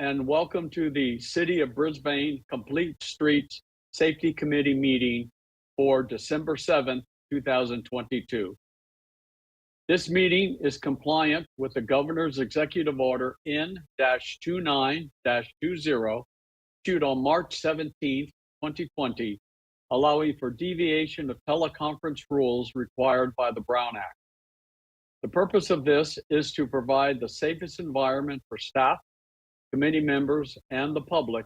and welcome to the City of Brisbane Complete Streets Safety Committee meeting for December 7th, 2022. This meeting is compliant with the Governor's Executive Order N-29-20 issued on March 17th, 2020, allowing for deviation of teleconference rules required by the Brown Act. The purpose of this is to provide the safest environment for staff, committee members, and the public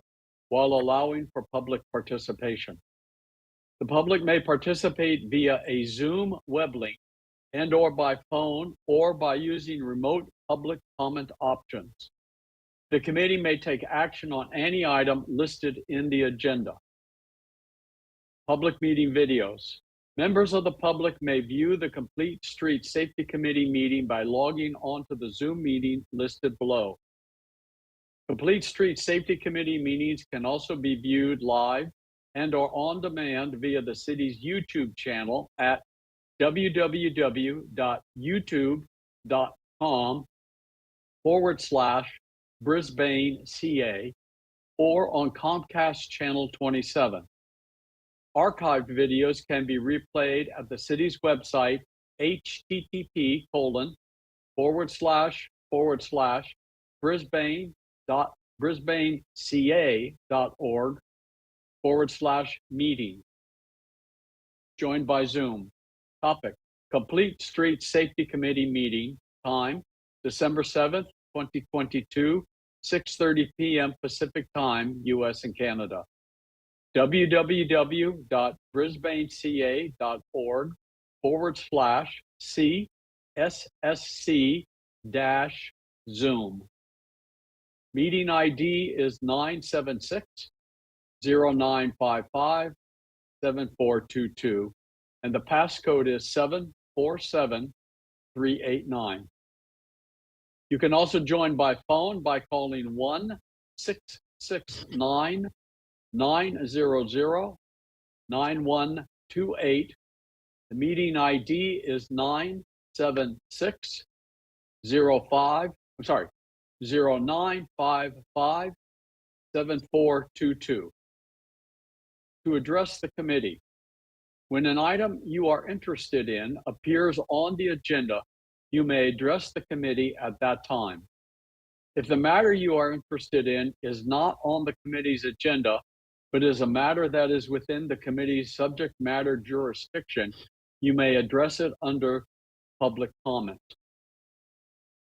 while allowing for public participation. The public may participate via a Zoom web link and/or by phone or by using remote public comment options. The committee may take action on any item listed in the agenda. Public meeting videos. Members of the public may view the Complete Street Safety Committee meeting by logging onto the Zoom meeting listed below. Complete Street Safety Committee meetings can also be viewed live and/or on demand via the city's YouTube channel at www.youtube.com/Brisbane CA or on Comcast Channel 27. Archived videos can be replayed at the city's website, http://brisbane.brisbaneca.org/meeting. Joined by Zoom. Topic: Complete Street Safety Committee meeting. Time: December 7th, 2022, 6:30 p.m. Pacific Time, US and Canada. www.brisbanecA.org/CSSC-Zoom. Meeting ID is 976-0955-7422, and the passcode is 747389. You can also join by phone by calling 1-669-900-9128. The meeting ID is 0955-7422. To address the committee, when an item you are interested in appears on the agenda, you may address the committee at that time. If the matter you are interested in is not on the committee's agenda, but is a matter that is within the committee's subject matter jurisdiction, you may address it under public comment.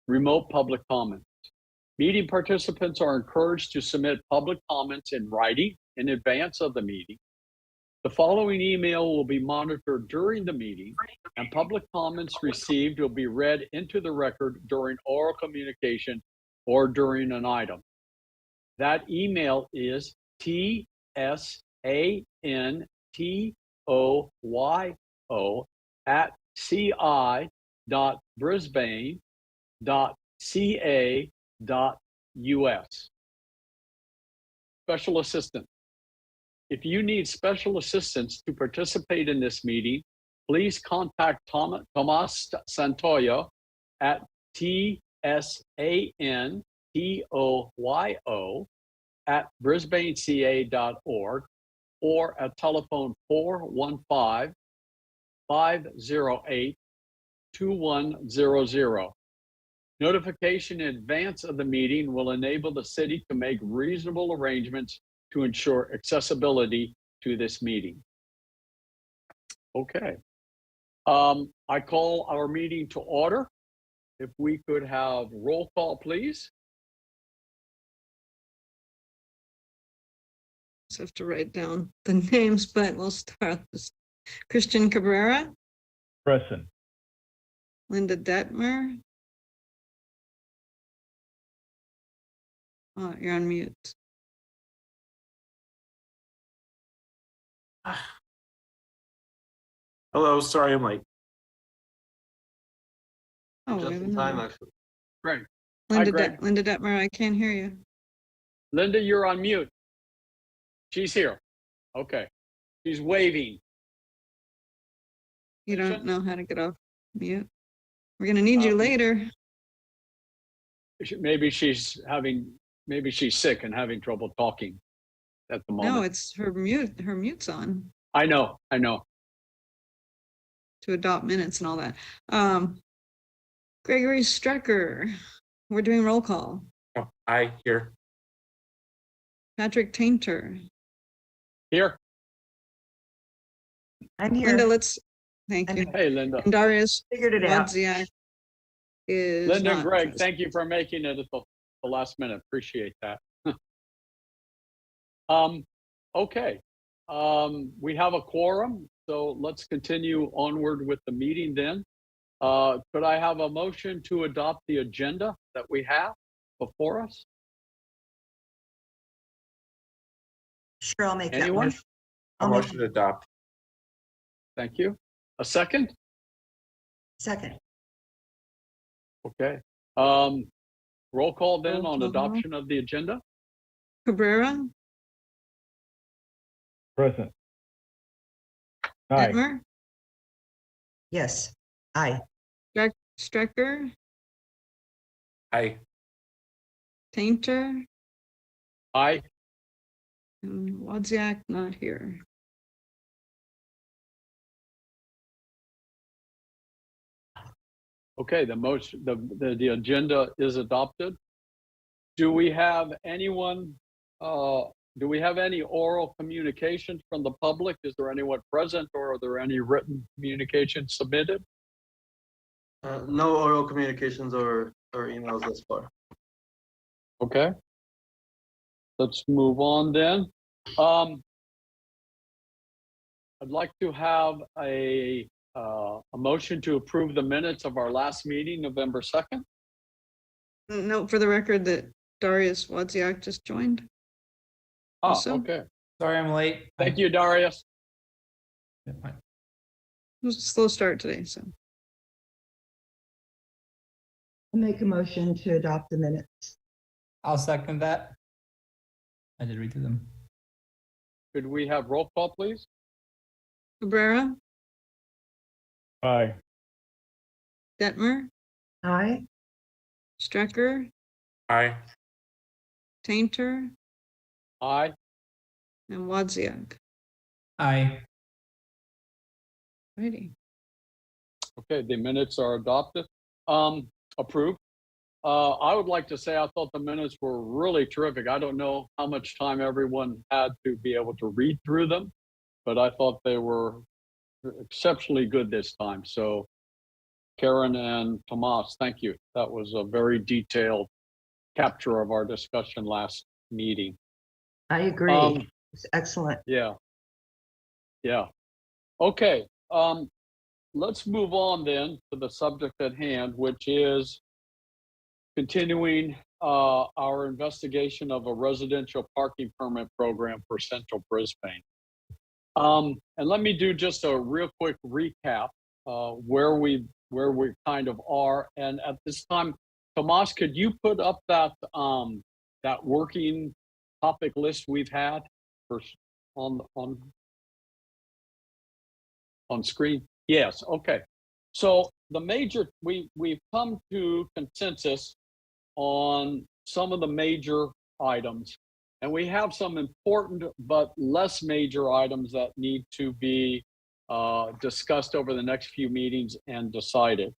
Remote public comments. Meeting participants are encouraged to submit public comments in writing in advance of the meeting. The following email will be monitored during the meeting, and public comments received will be read into the record during oral communication or during an item. That email is tsantoyo@ci.brisbane.ca.us. Special assistant. If you need special assistance to participate in this meeting, please contact Tomas Santoyo at tsantoyo@brisbaneca.org or at telephone 415-508-2100. Notification in advance of the meeting will enable the city to make reasonable arrangements to ensure accessibility to this meeting. Okay. I call our meeting to order. If we could have roll call, please. Just have to write down the names, but we'll start with Christian Cabrera. Present. Linda Detmer. Oh, you're on mute. Hello, sorry I'm late. Oh, Just wait a in time, minute. actually. Greg. Linda, Greg. Linda Detmer, I can't hear you. Linda, you're on mute. She's here. Okay. She's waving. You don't know how to get off mute. We're going to need you later. Maybe she's having maybe she's sick and having trouble talking at the moment. No, it's her mute's on I know. to adopt minutes and all that. Gregory Strecker, we're doing roll call. Oh, aye, here. Patrick Tainter. Here. I'm here. Linda, thank you. Hey, Linda. And Darius Figured it out. Wozniak is Linda and not Greg, present. thank you for making it at the last minute. Appreciate that. Okay. We have a quorum, so let's continue onward with the meeting then. Could I have a motion to adopt the agenda that we have before us? Sure, I'll make that Anyone? motion. A I'll make motion to adopt. Thank you. A second? second. Okay. Roll call then Roll on call. adoption of the agenda. Cabrera, Present. Aye. Detmer, Yes. Aye. Strecker, Aye. Tainter, Aye. and Wozniak not here. Okay, the agenda is adopted. Do we have anyone, do we have any oral communications from the public? Is there anyone present or are there any written communications submitted? No oral communications or emails thus far. Okay. Let's move on then. I'd like to have a motion to approve the minutes of our last meeting, November 2nd. Note for the record that Darius Wozniak just joined. Oh, Also? okay. Sorry, I'm late. Thank you, Darius. Yeah, fine. It was a slow start today, so. I'll make a motion to adopt the minutes. I'll second that. I did read through them. Could we have roll call, please? Cabrera, Aye. Detmer, Aye. Strecker, Aye. Tainter, Aye. and Wozniak. Aye. Righty. Okay, the minutes are adopted. Approved. I would like to say I thought the minutes were really terrific. I don't know how much time everyone had to be able to read through them, but I thought they were exceptionally good this time. So Karen and Tomas, thank you. That was a very detailed capture of our discussion last meeting. I agree. It's excellent. Yeah. Okay. Let's move on then to the subject at hand, which is continuing our investigation of a residential parking permit program for Central Brisbane. And let me do just a real quick recap where we kind of are. And at this time, Tomas, could you put up that that working topic list we've had on screen? Yes. Okay. So the major we've come to consensus on some of the major items, and we have some important but less major items that need to be discussed over the next few meetings and decided.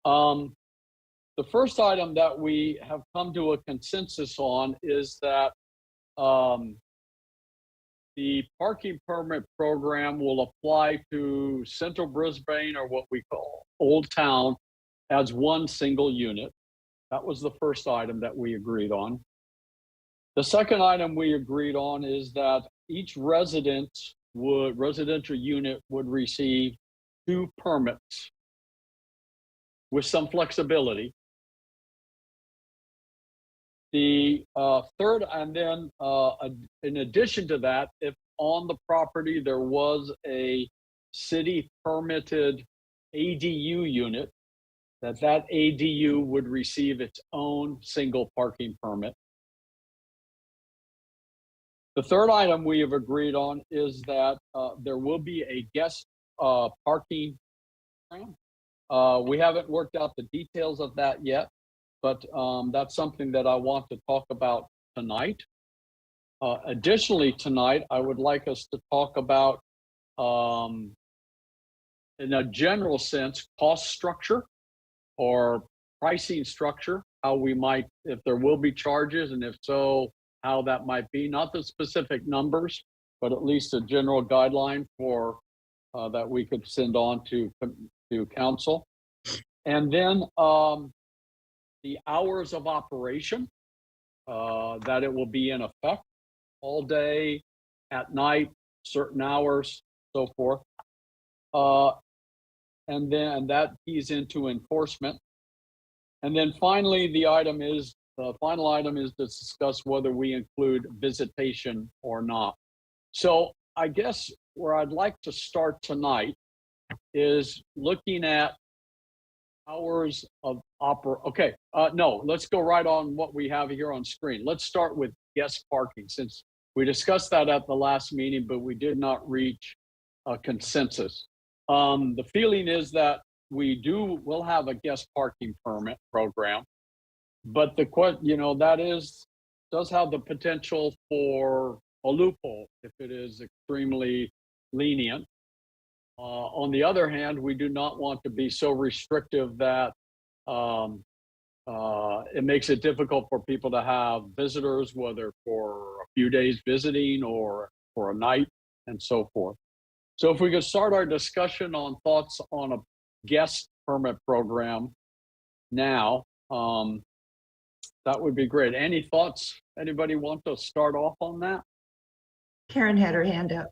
The first item that we have come to a consensus on is that the parking permit program will apply to Central Brisbane, or what we call Old Town, as one single unit. That was the first item that we agreed on. The second item we agreed on is that each residential unit would receive 2 permits with some flexibility. The third, and then in addition to that, if on the property there was a city permitted ADU unit, that ADU would receive its own single parking permit. The third item we have agreed on is that there will be a guest parking program. We haven't worked out the details of that yet, but that's something that I want to talk about tonight. Additionally, tonight, I would like us to talk about, in a general sense, cost structure or pricing structure, how we might, if there will be charges, and if so, how that might be, not the specific numbers, but at least a general guideline for that we could send on to council. And then the hours of operation, that it will be in effect all day, at night, certain hours, so forth. And then that keys into enforcement. And then finally, the final item is to discuss whether we include visitation or not. So I guess where I'd like to start tonight is looking at hours of okay, no, let's go right on what we have here on screen. Let's start with guest parking, since we discussed that at the last meeting, but we did not reach a consensus. The feeling is that we'll have a guest parking permit program, but that does have the potential for a loophole if it is extremely lenient. On the other hand, we do not want to be so restrictive that it makes it difficult for people to have visitors, whether for a few days visiting or for a night and so forth. So if we could start our discussion on thoughts on a guest permit program now, that would be great. Any thoughts? Anybody want to start off on that? Karen had her hand up.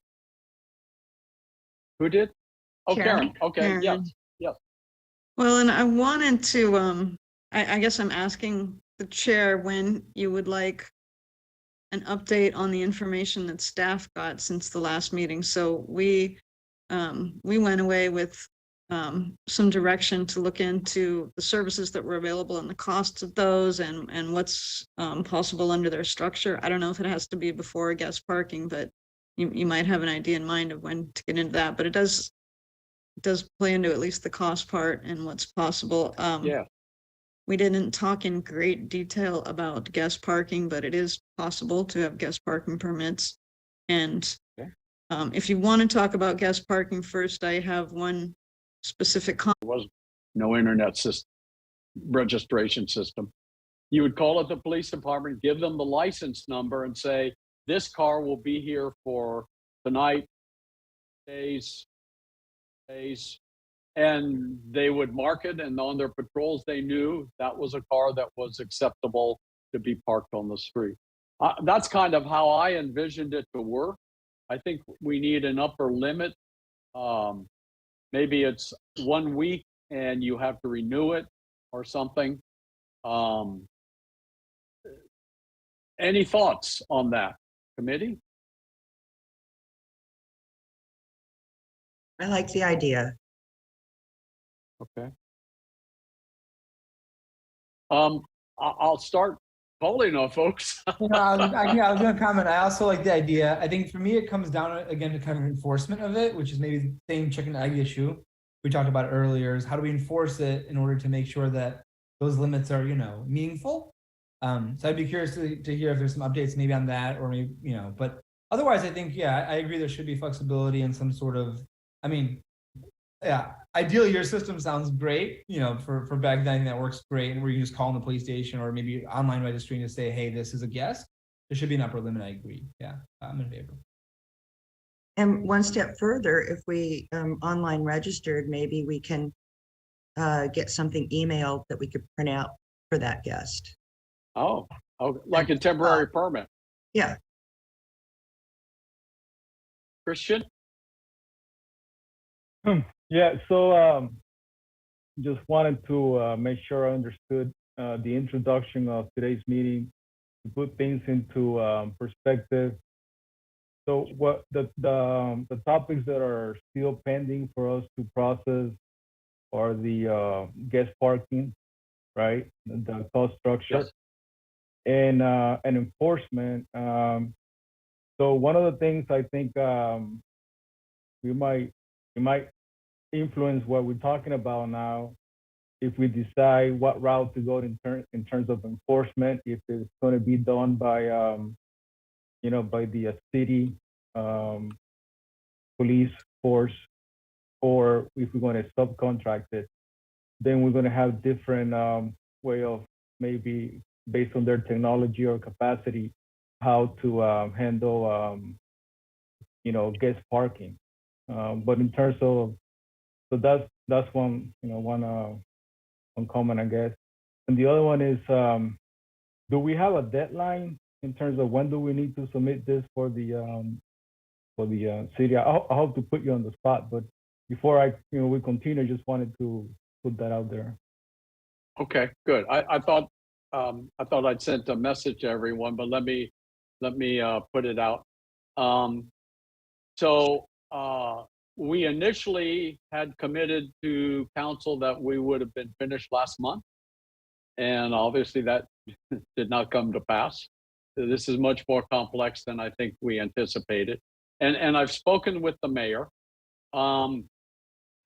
Who did? Oh, Karen. Okay, Karen. yes. Well, and I wanted to, I guess I'm asking the chair when you would like an update on the information that staff got since the last meeting. So we went away with some direction to look into the services that were available and the costs of those and what's possible under their structure. I don't know if it has to be before guest parking, but you might have an idea in mind of when to get into that. But it does play into at least the cost part and what's possible. Yeah. We didn't talk in great detail about guest parking, but it is possible to have guest parking permits. And if you want to talk about guest parking first, I have one specific comment. There was no internet registration system. You would call it the police department, give them the license number and say, this car will be here for tonight, days, and they would mark it, and on their patrols, they knew that was a car that was acceptable to be parked on the street. That's kind of how I envisioned it to work. I think we need an upper limit. Maybe it's 1 week and you have to renew it or something. Any thoughts on that, committee? I like the idea. Okay. I'll start calling on folks. I was going to comment. I also like the idea. I think for me, it comes down again to kind of enforcement of it, which is maybe the same chicken and egg issue we talked about earlier. Is how do we enforce it in order to make sure that those limits are, meaningful? So I'd be curious to hear if there's some updates maybe on that, or maybe, but otherwise, I think, I agree there should be flexibility and some sort of, ideally your system sounds great, for backdining that works great, and where you just call in the police station or maybe online registering to say, hey, this is a guest. There should be an upper limit. I agree. Yeah, I'm in favor. And one step further, if we online registered, maybe we can get something emailed that we could print out for that guest. Oh, like a temporary permit. Yeah. Christian? Yeah, so just wanted to make sure I understood the introduction of today's meeting, to put things into perspective. So what the topics that are still pending for us to process are the guest parking, right? The cost structure, Yes. and enforcement. So one of the things I think it might influence what we're talking about now if we decide what route to go in terms of enforcement, if it's going to be done by, by the city police force, or if we're going to subcontract it, then we're going to have different way of maybe based on their technology or capacity, how to handle, guest parking. But in terms of, so that's one, one comment, I guess. And the other one is, do we have a deadline in terms of when do we need to submit this for the city? I hope to put you on the spot, but before we continue, just wanted to put that out there. Okay, good. I thought I'd sent a message to everyone, but let me put it out. So we initially had committed to council that we would have been finished last month, and obviously that did not come to pass. This is much more complex than I think we anticipated, and I've spoken with the mayor,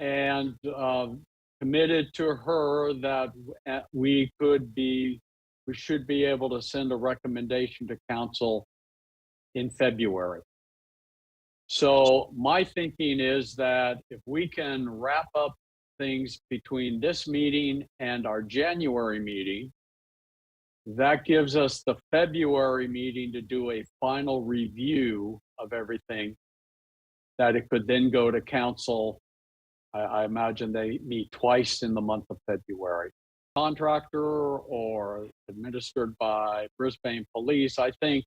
and committed to her that we should be able to send a recommendation to council in February. So my thinking is that if we can wrap up things between this meeting and our January meeting, that gives us the February meeting to do a final review of everything, that it could then go to council. I imagine they meet twice in the month of February. Contractor or administered by Brisbane Police, I think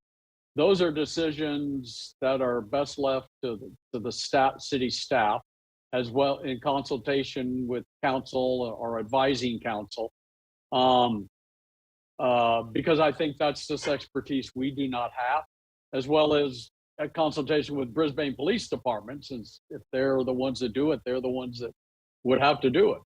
those are decisions that are best left to the city staff, as well in consultation with council or advising council. Because I think that's just expertise we do not have, as well as a consultation with Brisbane Police Department, since if they're the ones that do it, they're the ones that would have to do it.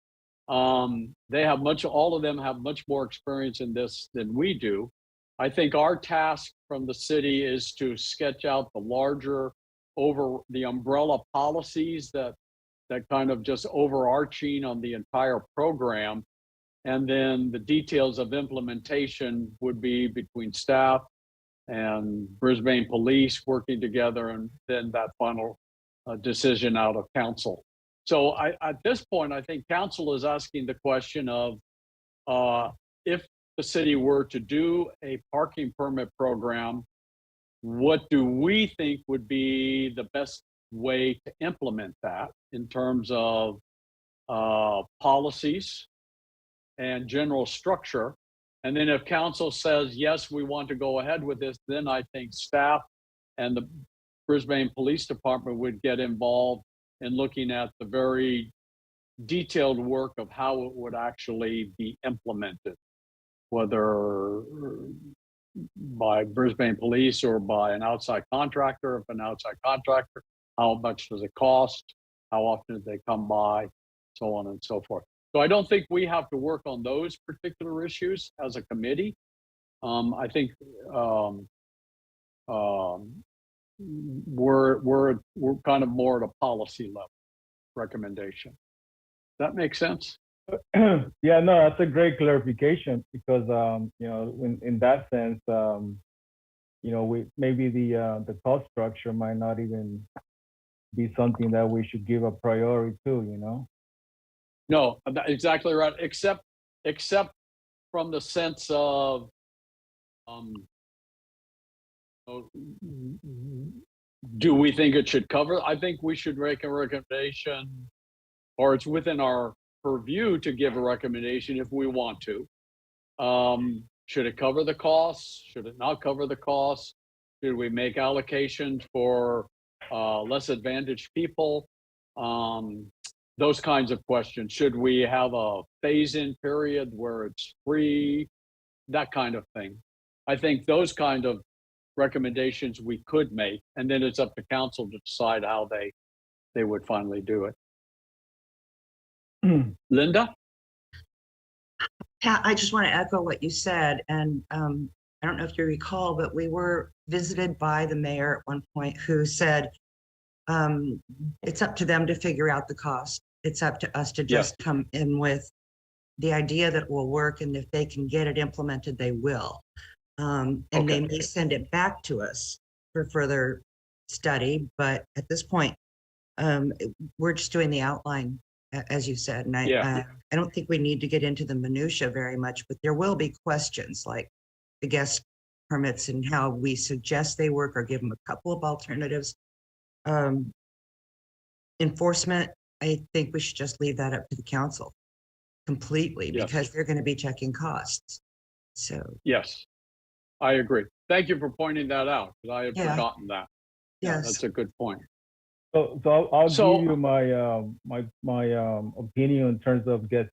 All of them have much more experience in this than we do. I think our task from the city is to sketch out the larger over the umbrella policies that kind of just overarching on the entire program. And then the details of implementation would be between staff and Brisbane Police working together, and then that final decision out of council. So at this point, I think council is asking the question of if the city were to do a parking permit program, what do we think would be the best way to implement that in terms of policies and general structure? And then if council says, yes, we want to go ahead with this, then I think staff and the Brisbane Police Department would get involved in looking at the very detailed work of how it would actually be implemented, whether by Brisbane Police or by an outside contractor. If an outside contractor, how much does it cost? How often do they come by? So on and so forth. So I don't think we have to work on those particular issues as a committee. I think we're kind of more at a policy level recommendation. Does that make sense? Yeah, no, that's a great clarification, because in that sense, maybe the cost structure might not even be something that we should give a priority to, No, exactly right. Except from the sense of, do we think it should cover? I think we should make a recommendation, or it's within our purview to give a recommendation if we want to. Should it cover the costs? Should it not cover the costs? Should we make allocations for less advantaged people? Those kinds of questions. Should we have a phase-in period where it's free? That kind of thing. I think those kind of recommendations we could make, and then it's up to council to decide how they would finally do it. Linda? Pat, I just want to echo what you said. And I don't know if you recall, but we were visited by the mayor at one point, who said, it's up to them to figure out the cost. It's up to us to just come in with the idea that it will work, and if they can get it implemented, they will. And they Okay. may send it back to us for further study, but at this point, we're just doing the outline, as you said, and Yeah. I don't think we need to get into the minutia very much, but there will be questions like the guest permits and how we suggest they work, or give them a couple of alternatives. Enforcement, I think we should just leave that up to the council completely, Yes. because they're going to be checking costs. So, Yes, I agree. Thank you for pointing that out, because I had Yeah. forgotten that. Yeah, yes. that's a good point. So I'll So- give you my opinion in terms of guest,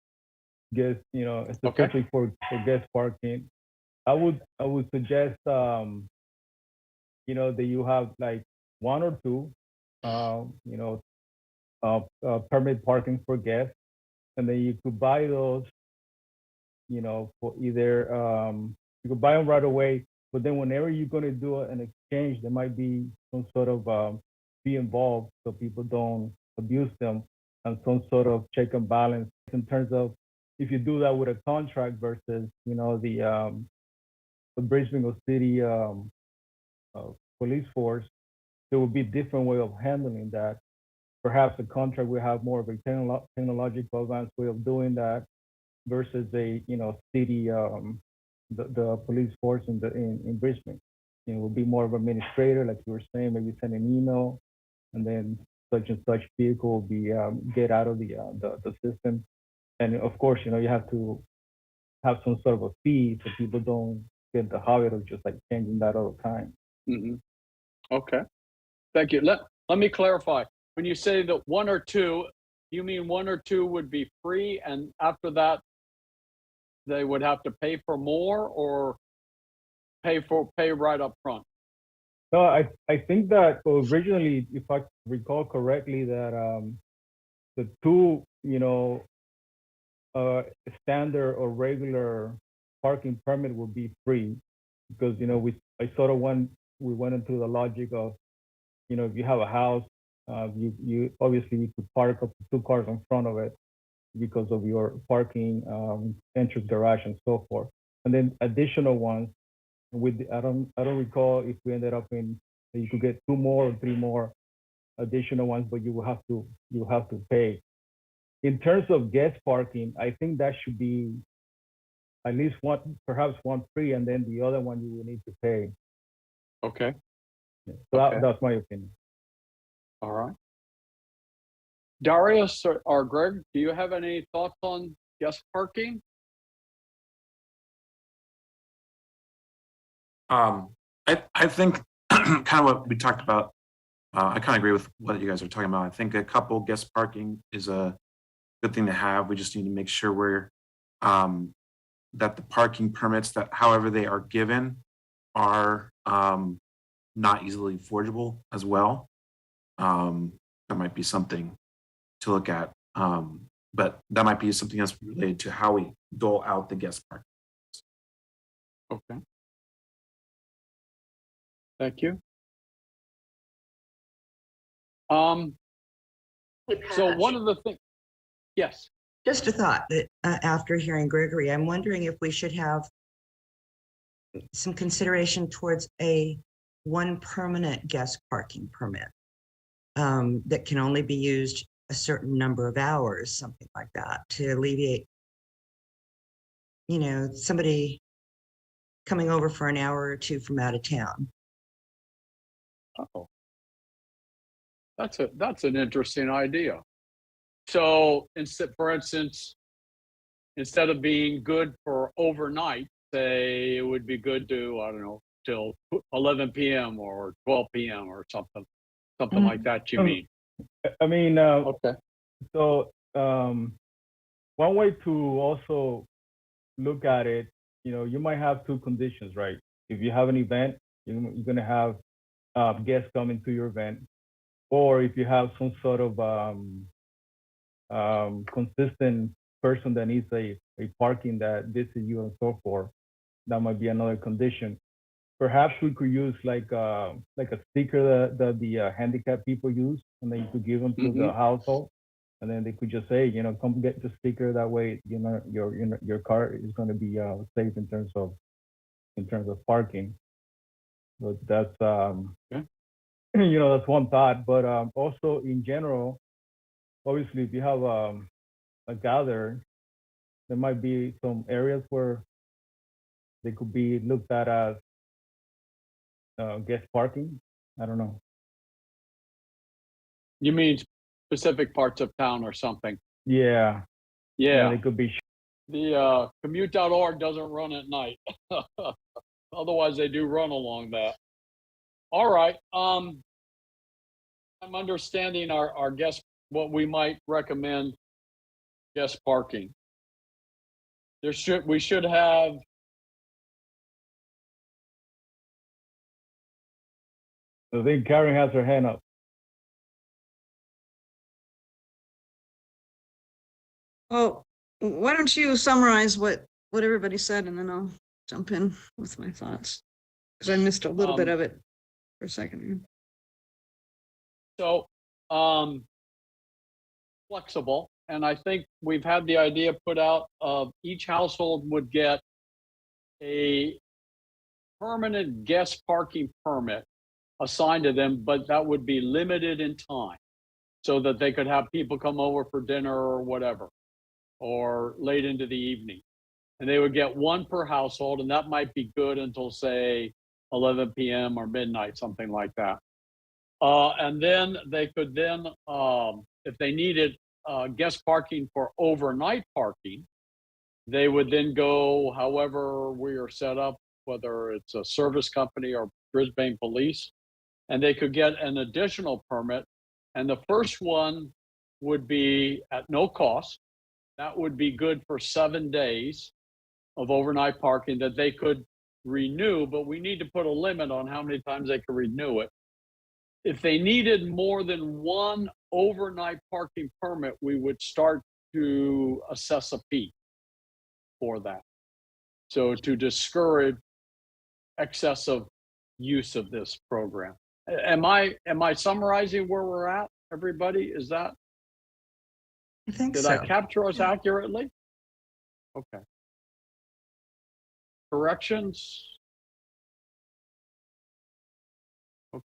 especially for guest parking. I would suggest, that you have like one or two, permit parking for guests, and then you could buy those, for either, you could buy them right away, but then whenever you're going to do an exchange, there might be some sort of fee involved, so people don't abuse them, and some sort of check and balance in terms of if you do that with a contract versus, the Brisbane City police force, there will be different way of handling that. Perhaps a contract will have more of a technological advanced way of doing that versus a city the police force in Brisbane. It will be more of administrator, like you were saying, maybe send an email, and then such and such vehicle will be get out of the system. And of course, you have to have some sort of a fee so people don't get the habit of just like changing that all the time. Mhm. Okay, thank you. Let me clarify. When you say that one or two, you mean one or two would be free, and after that, they would have to pay for more, or pay right up front? No, I think that originally, if I recall correctly, that the two, standard or regular parking permit would be free, because we went into the logic of, if you have a house, you obviously need to park up to 2 cars in front of it because of your parking, entrance, garage, and so forth. And then additional ones, I don't recall if we ended up in, you could get 2 more or 3 more additional ones, but you have to pay. In terms of guest parking, I think that should be at least one, perhaps one free, and then the other one you will need to pay. Okay, Yeah. So Okay. that's my opinion. all right. Darius or Greg, do you have any thoughts on guest parking? I think kind of what we talked about, I kind of agree with what you guys are talking about. I think a couple guest parking is a good thing to have. We just need to make sure that the parking permits, that however they are given, are not easily forgeable as well. That might be something to look at, but that might be something else related to how we dole out the guest parking. Okay. Thank you. So one of the things, yes, Just a thought that after hearing Gregory, I'm wondering if we should have some consideration towards one permanent guest parking permit that can only be used a certain number of hours, something like that, to alleviate, somebody coming over for an hour or two from out of town. oh, that's an interesting idea. So for instance, instead of being good for overnight, say it would be good to, I don't know, till 11 p.m. or 12 p.m. or something like that, you mean? I mean, Okay. so one way to also look at it, you might have 2 conditions, right? If you have an event, you're going to have guests coming to your event, or if you have some sort of consistent person that needs a parking that visits you and so forth, that might be another condition. Perhaps we could use like a sticker that the handicapped people use, and then you could give them to the household. And then they could just say, you know, come get the sticker. That way, you know, your car is going to be safe in terms of parking. But that's you know, that's one thought. But also in general, obviously, if you have a gather, there might be some areas where they could be looked at as guest parking. I don't know. You mean specific parts of town or something? Yeah. Yeah. They could be. The commute.org doesn't run at night. Otherwise, they do run along that. All right. I'm understanding our guest, what we might recommend guest parking. We should have. I think Karen has her hand up. Well, why don't you summarize what everybody said, and then I'll jump in with my thoughts, because I missed a little bit of it for a second. So, flexible, and I think we've had the idea put out of each household would get a permanent guest parking permit assigned to them, but that would be limited in time so that they could have people come over for dinner or whatever, or late into the evening. And they would get one per household, and that might be good until, say, 11 p.m. or midnight, something like that. And then they could then, if they needed guest parking for overnight parking, they would then go however we are set up, whether it's a service company or Brisbane Police, and they could get an additional permit. And the first one would be at no cost. That would be good for 7 days of overnight parking that they could renew, but we need to put a limit on how many times they can renew it. If they needed more than one overnight parking permit, we would start to assess a fee for that. So to discourage excessive use of this program. Am I summarizing where we're at, everybody? Is that? I think Did so. I capture us accurately? Okay. Corrections?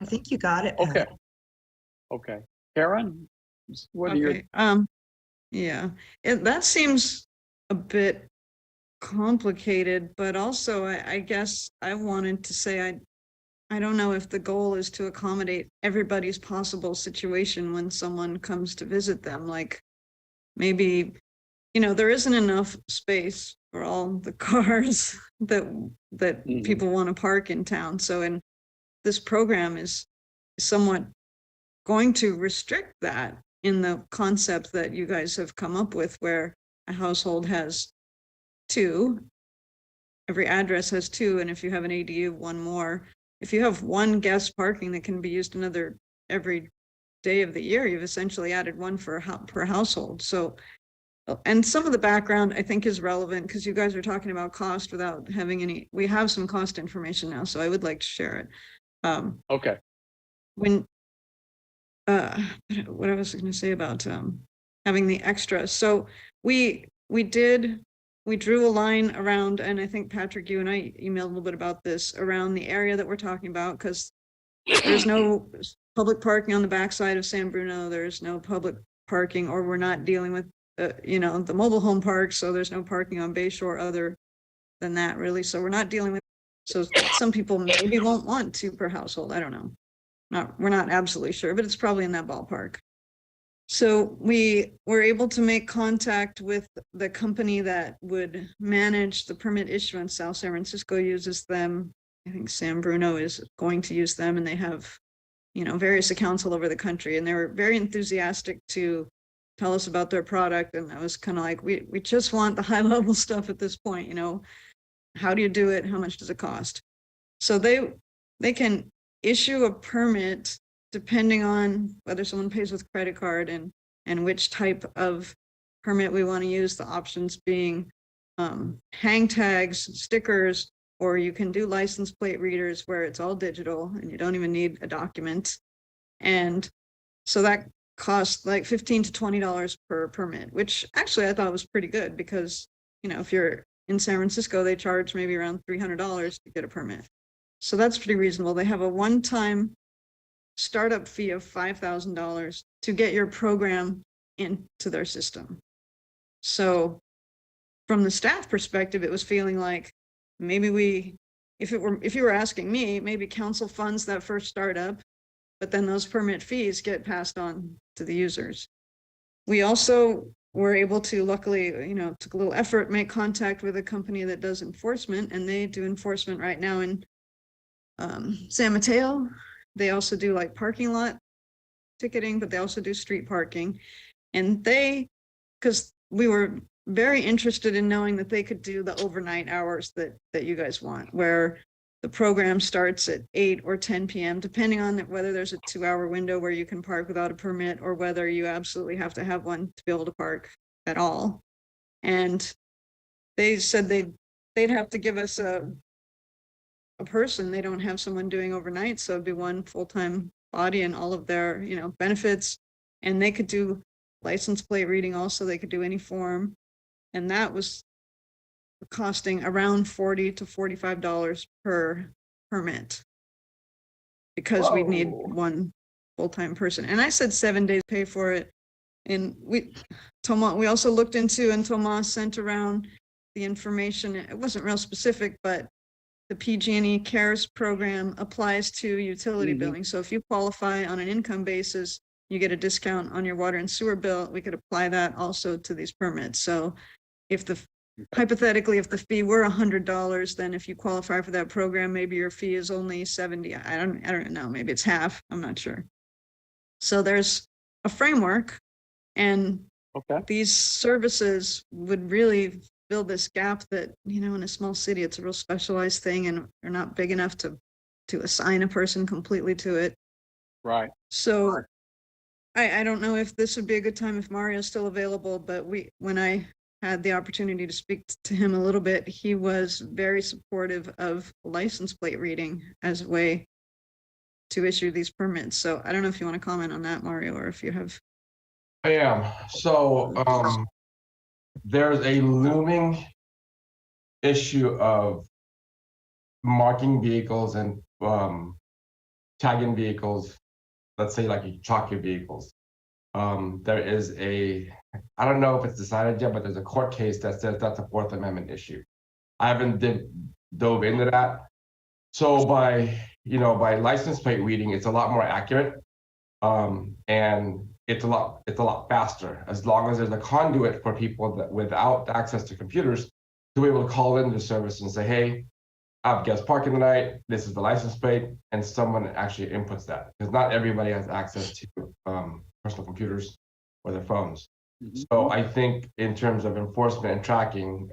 I think you got it. Okay. Pat. Okay. Karen, what are your? Okay. Yeah, that seems a bit complicated, but also I guess I wanted to say I don't know if the goal is to accommodate everybody's possible situation when someone comes to visit them. Like maybe, you know, there isn't enough space for all the cars that people want to park in town. So, and this program is somewhat going to restrict that in the concept that you guys have come up with, where a household has 2, every address has 2, and if you have an ADU, 1 more. If you have 1 guest parking that can be used every day of the year, you've essentially added 1 per household. So, and some of the background I think is relevant because you guys are talking about cost without having any. We have some cost information now, so I would like to share it. Okay. When what I was going to say about having the extra. So we drew a line around, and I think Patrick, you and I emailed a little bit about this, around the area that we're talking about, because there's no public parking on the backside of San Bruno. There's no public parking, or we're not dealing with you know, the mobile home park. So there's no parking on Bayshore other than that, really. So we're not dealing with. So some people maybe won't want 2 per household. I don't know. We're not absolutely sure, but it's probably in that ballpark. So we were able to make contact with the company that would manage the permit issuance. South San Francisco uses them. I think San Bruno is going to use them, and they have, you know, various accounts all over the country. And they were very enthusiastic to tell us about their product. And I was kind of like, we just want the high level stuff at this point, you know, how do you do it? How much does it cost? So they can issue a permit depending on whether someone pays with credit card and which type of permit we want to use, the options being hang tags, stickers, or you can do license plate readers where it's all digital and you don't even need a document. And so that cost like $15 to $20 per permit, which actually I thought was pretty good because, you know, if you're in San Francisco, they charge maybe around $300 to get a permit. So that's pretty reasonable. They have a one-time startup fee of $5,000 to get your program into their system. So from the staff perspective, it was feeling like maybe if you were asking me, maybe council funds that first startup, but then those permit fees get passed on to the users. We also were able to, luckily, you know, took a little effort, make contact with a company that does enforcement, and they do enforcement right now in San Mateo. They also do like parking lot ticketing, but they also do street parking. And because we were very interested in knowing that they could do the overnight hours that you guys want, where the program starts at 8 or 10 p.m., depending on whether there's a 2-hour window where you can park without a permit or whether you absolutely have to have one to be able to park at all. And they said they'd have to give us a person. They don't have someone doing overnight, so it'd be one full-time body and all of their, you know, benefits. And they could do license plate reading also. They could do any form. And that was costing around $40 to $45 per permit because we need one full-time person. And I said 7 days pay for it. And we also looked into, and Tomas sent around the information. It wasn't real specific, but the PG&E CARES program applies to utility billing. So if you qualify on an income basis, you get a discount on your water and sewer bill. We could apply that also to these permits. So if hypothetically, if the fee were $100, then if you qualify for that program, maybe your fee is only $70. I don't know. Maybe it's half. I'm not sure. So there's a framework, and these services would really fill this gap that, you know, in a small city, it's a real specialized thing, and they're not big enough to assign a person completely to it. Right. So I don't know if this would be a good time if Mario's still available, but when I had the opportunity to speak to him a little bit, he was very supportive of license plate reading as a way to issue these permits. So I don't know if you want to comment on that, Mario, or if you have. I am. So there's a looming issue of marking vehicles and tagging vehicles, let's say like chalky vehicles. There is I don't know if it's decided yet, but there's a court case that says that's a Fourth Amendment issue. I haven't dove into that. So by license plate reading, it's a lot more accurate, and it's a lot faster, as long as there's a conduit for people that without access to computers to be able to call in the service and say, hey, I have guest parking tonight, this is the license plate, and someone actually inputs that, because not everybody has access to personal computers or their phones. So I think in terms of enforcement and tracking,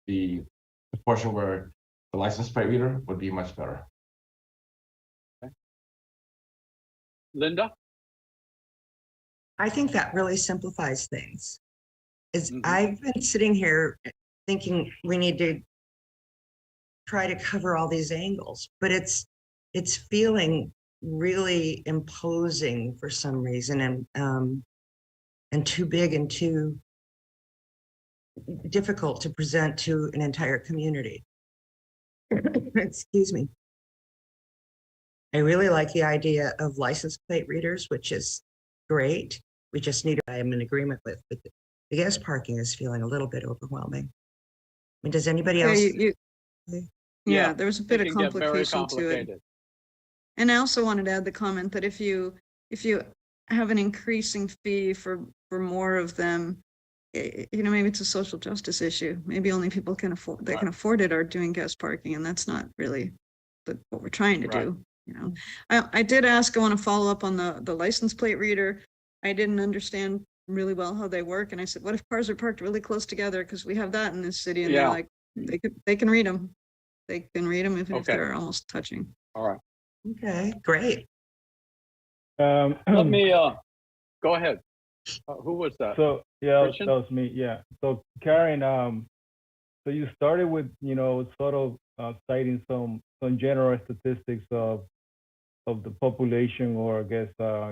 the portion where the license plate reader would be much better. Linda? I think that really simplifies things. I've been sitting here thinking we need to try to cover all these angles, but it's feeling really imposing for some reason, and too big and too difficult to present to an entire community. Excuse me. I really like the idea of license plate readers, which is great. We just need, I am in agreement with, but the guest parking is feeling a little bit overwhelming. I mean, does anybody else? Yeah, there's a bit of complication to it. And I also wanted to add the comment that if you have an increasing fee for more of them, you know, maybe it's a social justice issue. Maybe only people can afford it are doing guest parking, and that's not really what we're trying to do. You know, I did ask. I want to follow up on the license plate reader. I didn't understand really well how they work, and I said, "What if cars are parked really close together? Because we have that in this city." And they're like, "They can read them. They can read them even if they're almost touching." All right. Okay, great. Let me go ahead. Who was that? So yeah, Christian? that was me. Yeah. So Karen, so you started with, you know, sort of citing some general statistics of the population, or I guess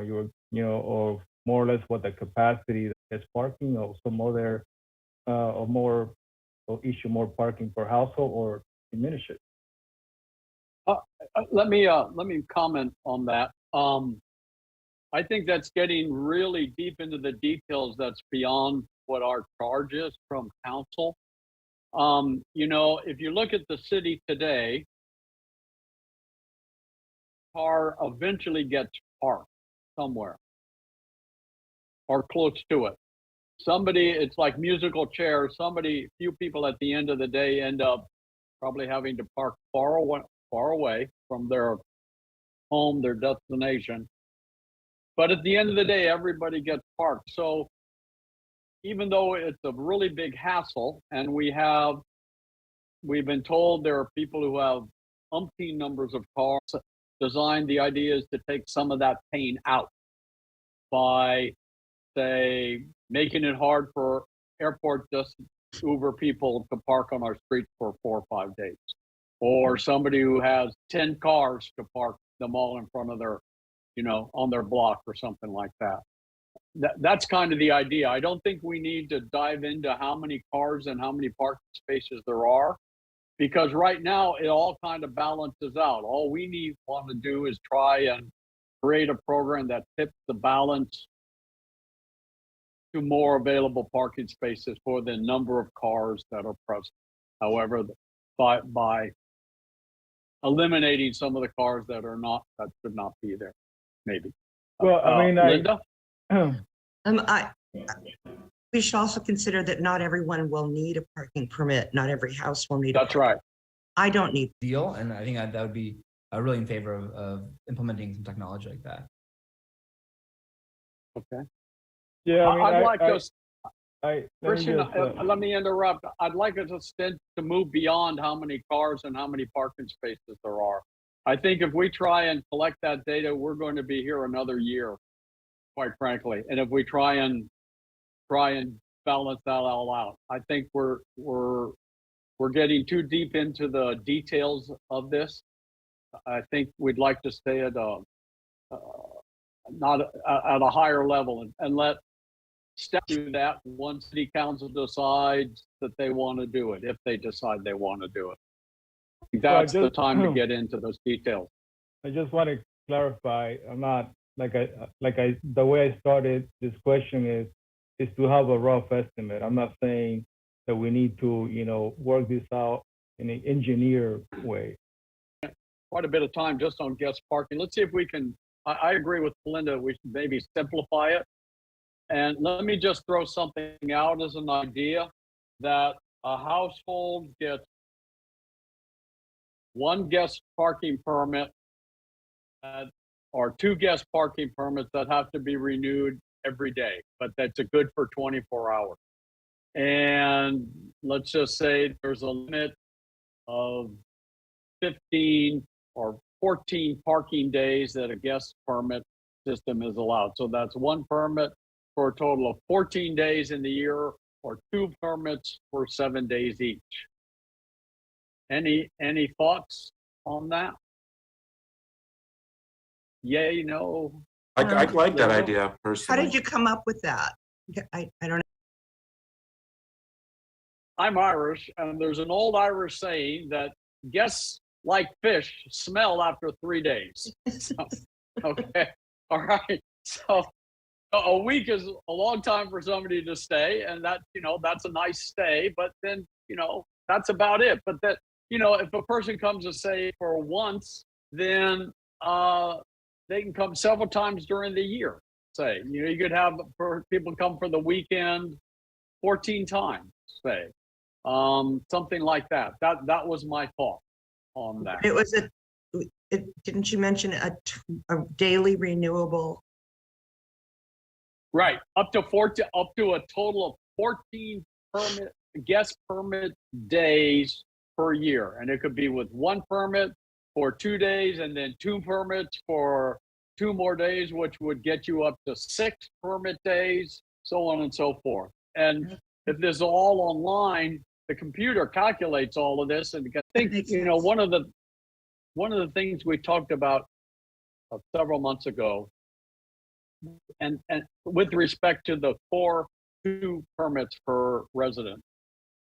you were or more or less what the capacity is parking, or some other, or issue more parking per household, or diminish it? Let me comment on that. I think that's getting really deep into the details. That's beyond what our charge is from council. If you look at the city today, car eventually gets parked somewhere or close to it. It's like musical chairs. Few people at the end of the day end up probably having to park far away from their home, their destination. But at the end of the day, everybody gets parked. So even though it's a really big hassle, and we've been told there are people who have umpteen numbers of cars, designed, the idea is to take some of that pain out by, say, making it hard for airport just Uber people to park on our streets for 4 or 5 days, or somebody who has 10 cars to park them all in front of their, on their block or something like that. That's kind of the idea. I don't think we need to dive into how many cars and how many parking spaces there are, because right now it all kind of balances out. All we want to do is try and create a program that tips the balance to more available parking spaces for the number of cars that are present. However, by eliminating some of the cars that should not be there, maybe. Well, Linda? We should also consider that not everyone will need a parking permit. Not every house will need. That's right. I don't need. Deal, and I think that would be really in favor of implementing some technology like that. Okay. Yeah, I'd like us, let Christian, let me interrupt. I'd like us to move beyond how many cars and how many parking spaces there are. I think if we try and collect that data, we're going to be here another year, quite frankly. And if we try and balance that all out, I think we're getting too deep into the details of this. I think we'd like to stay at not at a higher level and let staff do that once city council decides that they want to do it, if they decide they want to do it. That's the time to get into those details. I just want to clarify. I'm not the way I started this question is to have a rough estimate. I'm not saying that we need to, work this out in an engineer way. Quite a bit of time just on guest parking. Let's see if we can, I agree with Belinda, we should maybe simplify it. And let me just throw something out as an idea, that a household gets 1 guest parking permit or 2 guest parking permits that have to be renewed every day, but that's good for 24 hours. And let's just say there's a limit of 15 or 14 parking days that a guest permit system is allowed. So that's 1 permit for a total of 14 days in the year, or 2 permits for 7 days each. Any thoughts on that? Yay, no? I like that Linda? idea How personally. did you come up with that? I don't know. I'm Irish, and there's an old Irish saying that guests like fish smell after 3 days. Okay, all right. So a week is a long time for somebody to stay, and that's a nice stay, but then, that's about it. But that, if a person comes to stay for once, then they can come several times during the year. Say, you could have people come for the weekend 14 times, say, something like that. That was my thought on that. It was didn't you mention a daily renewable? Right, up to a total of 14 guest permit days per year, and it could be with 1 permit for 2 days, and then 2 permits for 2 more days, which would get you up to 6 permit days, so on and so forth. And if this is all online, the computer calculates all of this. And I think one of the things we talked about several months ago and with respect to the 2 permits per resident,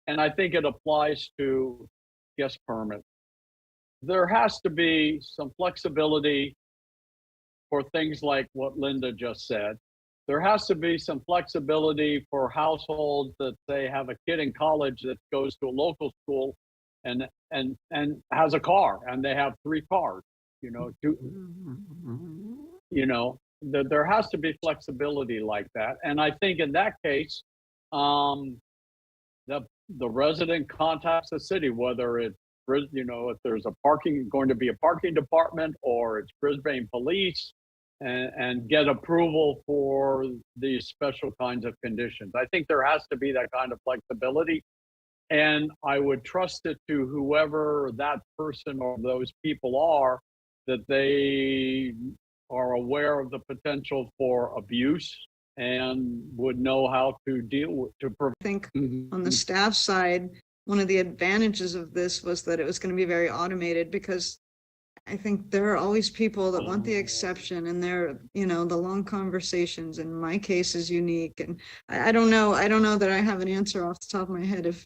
and I think it applies to guest permits. There has to be some flexibility for things like what Linda just said. There has to be some flexibility for households that say have a kid in college that goes to a local school and has a car, and they have 3 cars, you know, there has to be flexibility like that. And I think in that case, the resident contacts the city, whether it's, if there's going to be a parking department, or it's Brisbane Police, and get approval for these special kinds of conditions. I think there has to be that kind of flexibility. And I would trust it to whoever that person or those people are, that they are aware of the potential for abuse and would know how to deal with, I think on the staff side, one of the advantages of this was that it was going to be very automated, because I think there are always people that want the exception, and they're, the long conversations, and my case is unique. And I don't know that I have an answer off the top of my head. If,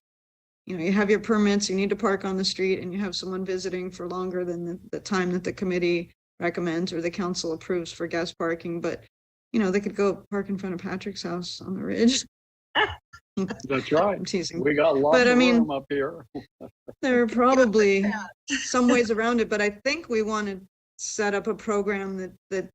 you have your permits, you need to park on the street, and you have someone visiting for longer than the time that the committee recommends or the council approves for guest parking, but, they could go park in front of Patrick's house on the ridge. That's right. I'm teasing. We got lots of room up here. There are probably some ways around it, but I think we want to set up a program that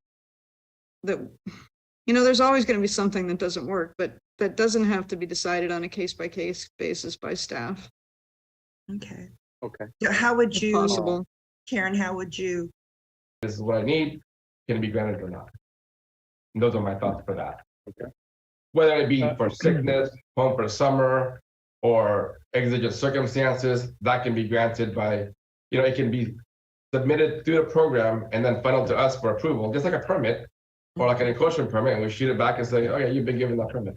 there's always going to be something that doesn't work, but that doesn't have to be decided on a case-by-case basis by staff. Okay. Okay. So how would you, Possible. Karen, how would you? This is what I need, can it be granted or not? And those are my thoughts for that. Okay. Whether it be for sickness, home for summer, or exigent circumstances, that can be granted by, it can be submitted through the program and then funneled to us for approval, just like a permit or like an encroachment permit, and we shoot it back and say, oh yeah, you've been given that permit.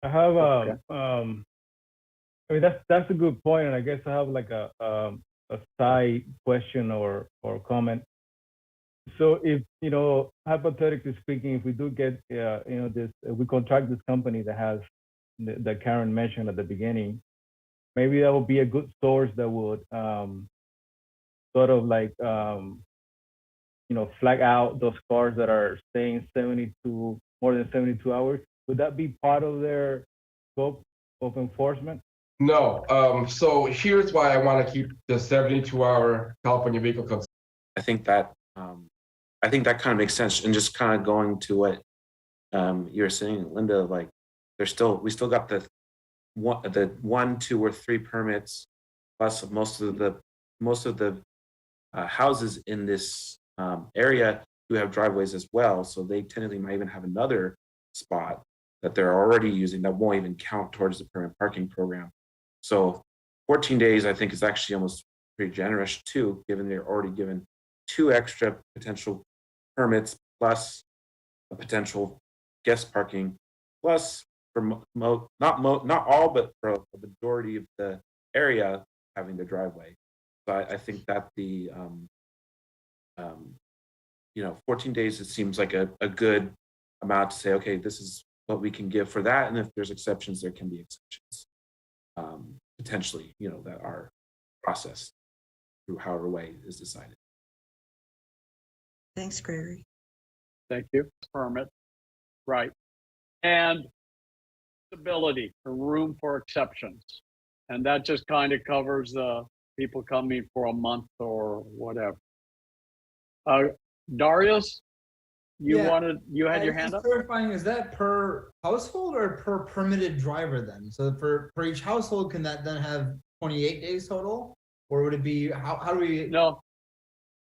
I have that's a good point, and I guess I have like a side question or comment. So if, hypothetically speaking, if we do get, we contract this company that has, that Karen mentioned at the beginning, maybe that would be a good source that would sort of like, flag out those cars that are staying more than 72 hours. Would that be part of their scope of enforcement? No, so here's why I want to keep the 72-hour California Vehicle Code. I think that kind of makes sense. And just kind of going to what you were saying, Linda, like we still got the 1, 2, or 3 permits, plus most of the houses in this area do have driveways as well. So they technically might even have another spot that they're already using that won't even count towards the permit parking program. So 14 days, I think, is actually almost pretty generous too, given they're already given 2 extra potential permits, plus a potential guest parking, plus for not all, but for a majority of the area having the driveway. So I think that the 14 days, it seems like a good amount to say, okay, this is what we can give for that, and if there's exceptions, there can be exceptions, potentially, that are processed through however way is decided. Thanks, Gregory. Thank you. Permit, right. And stability, or room for exceptions. And that just kind of covers the people coming for a month or whatever. Darius, you had your hand up? Clarifying, is that per household or per permitted driver then? So for each household, can that then have 28 days total? Or would it be, how do we? No,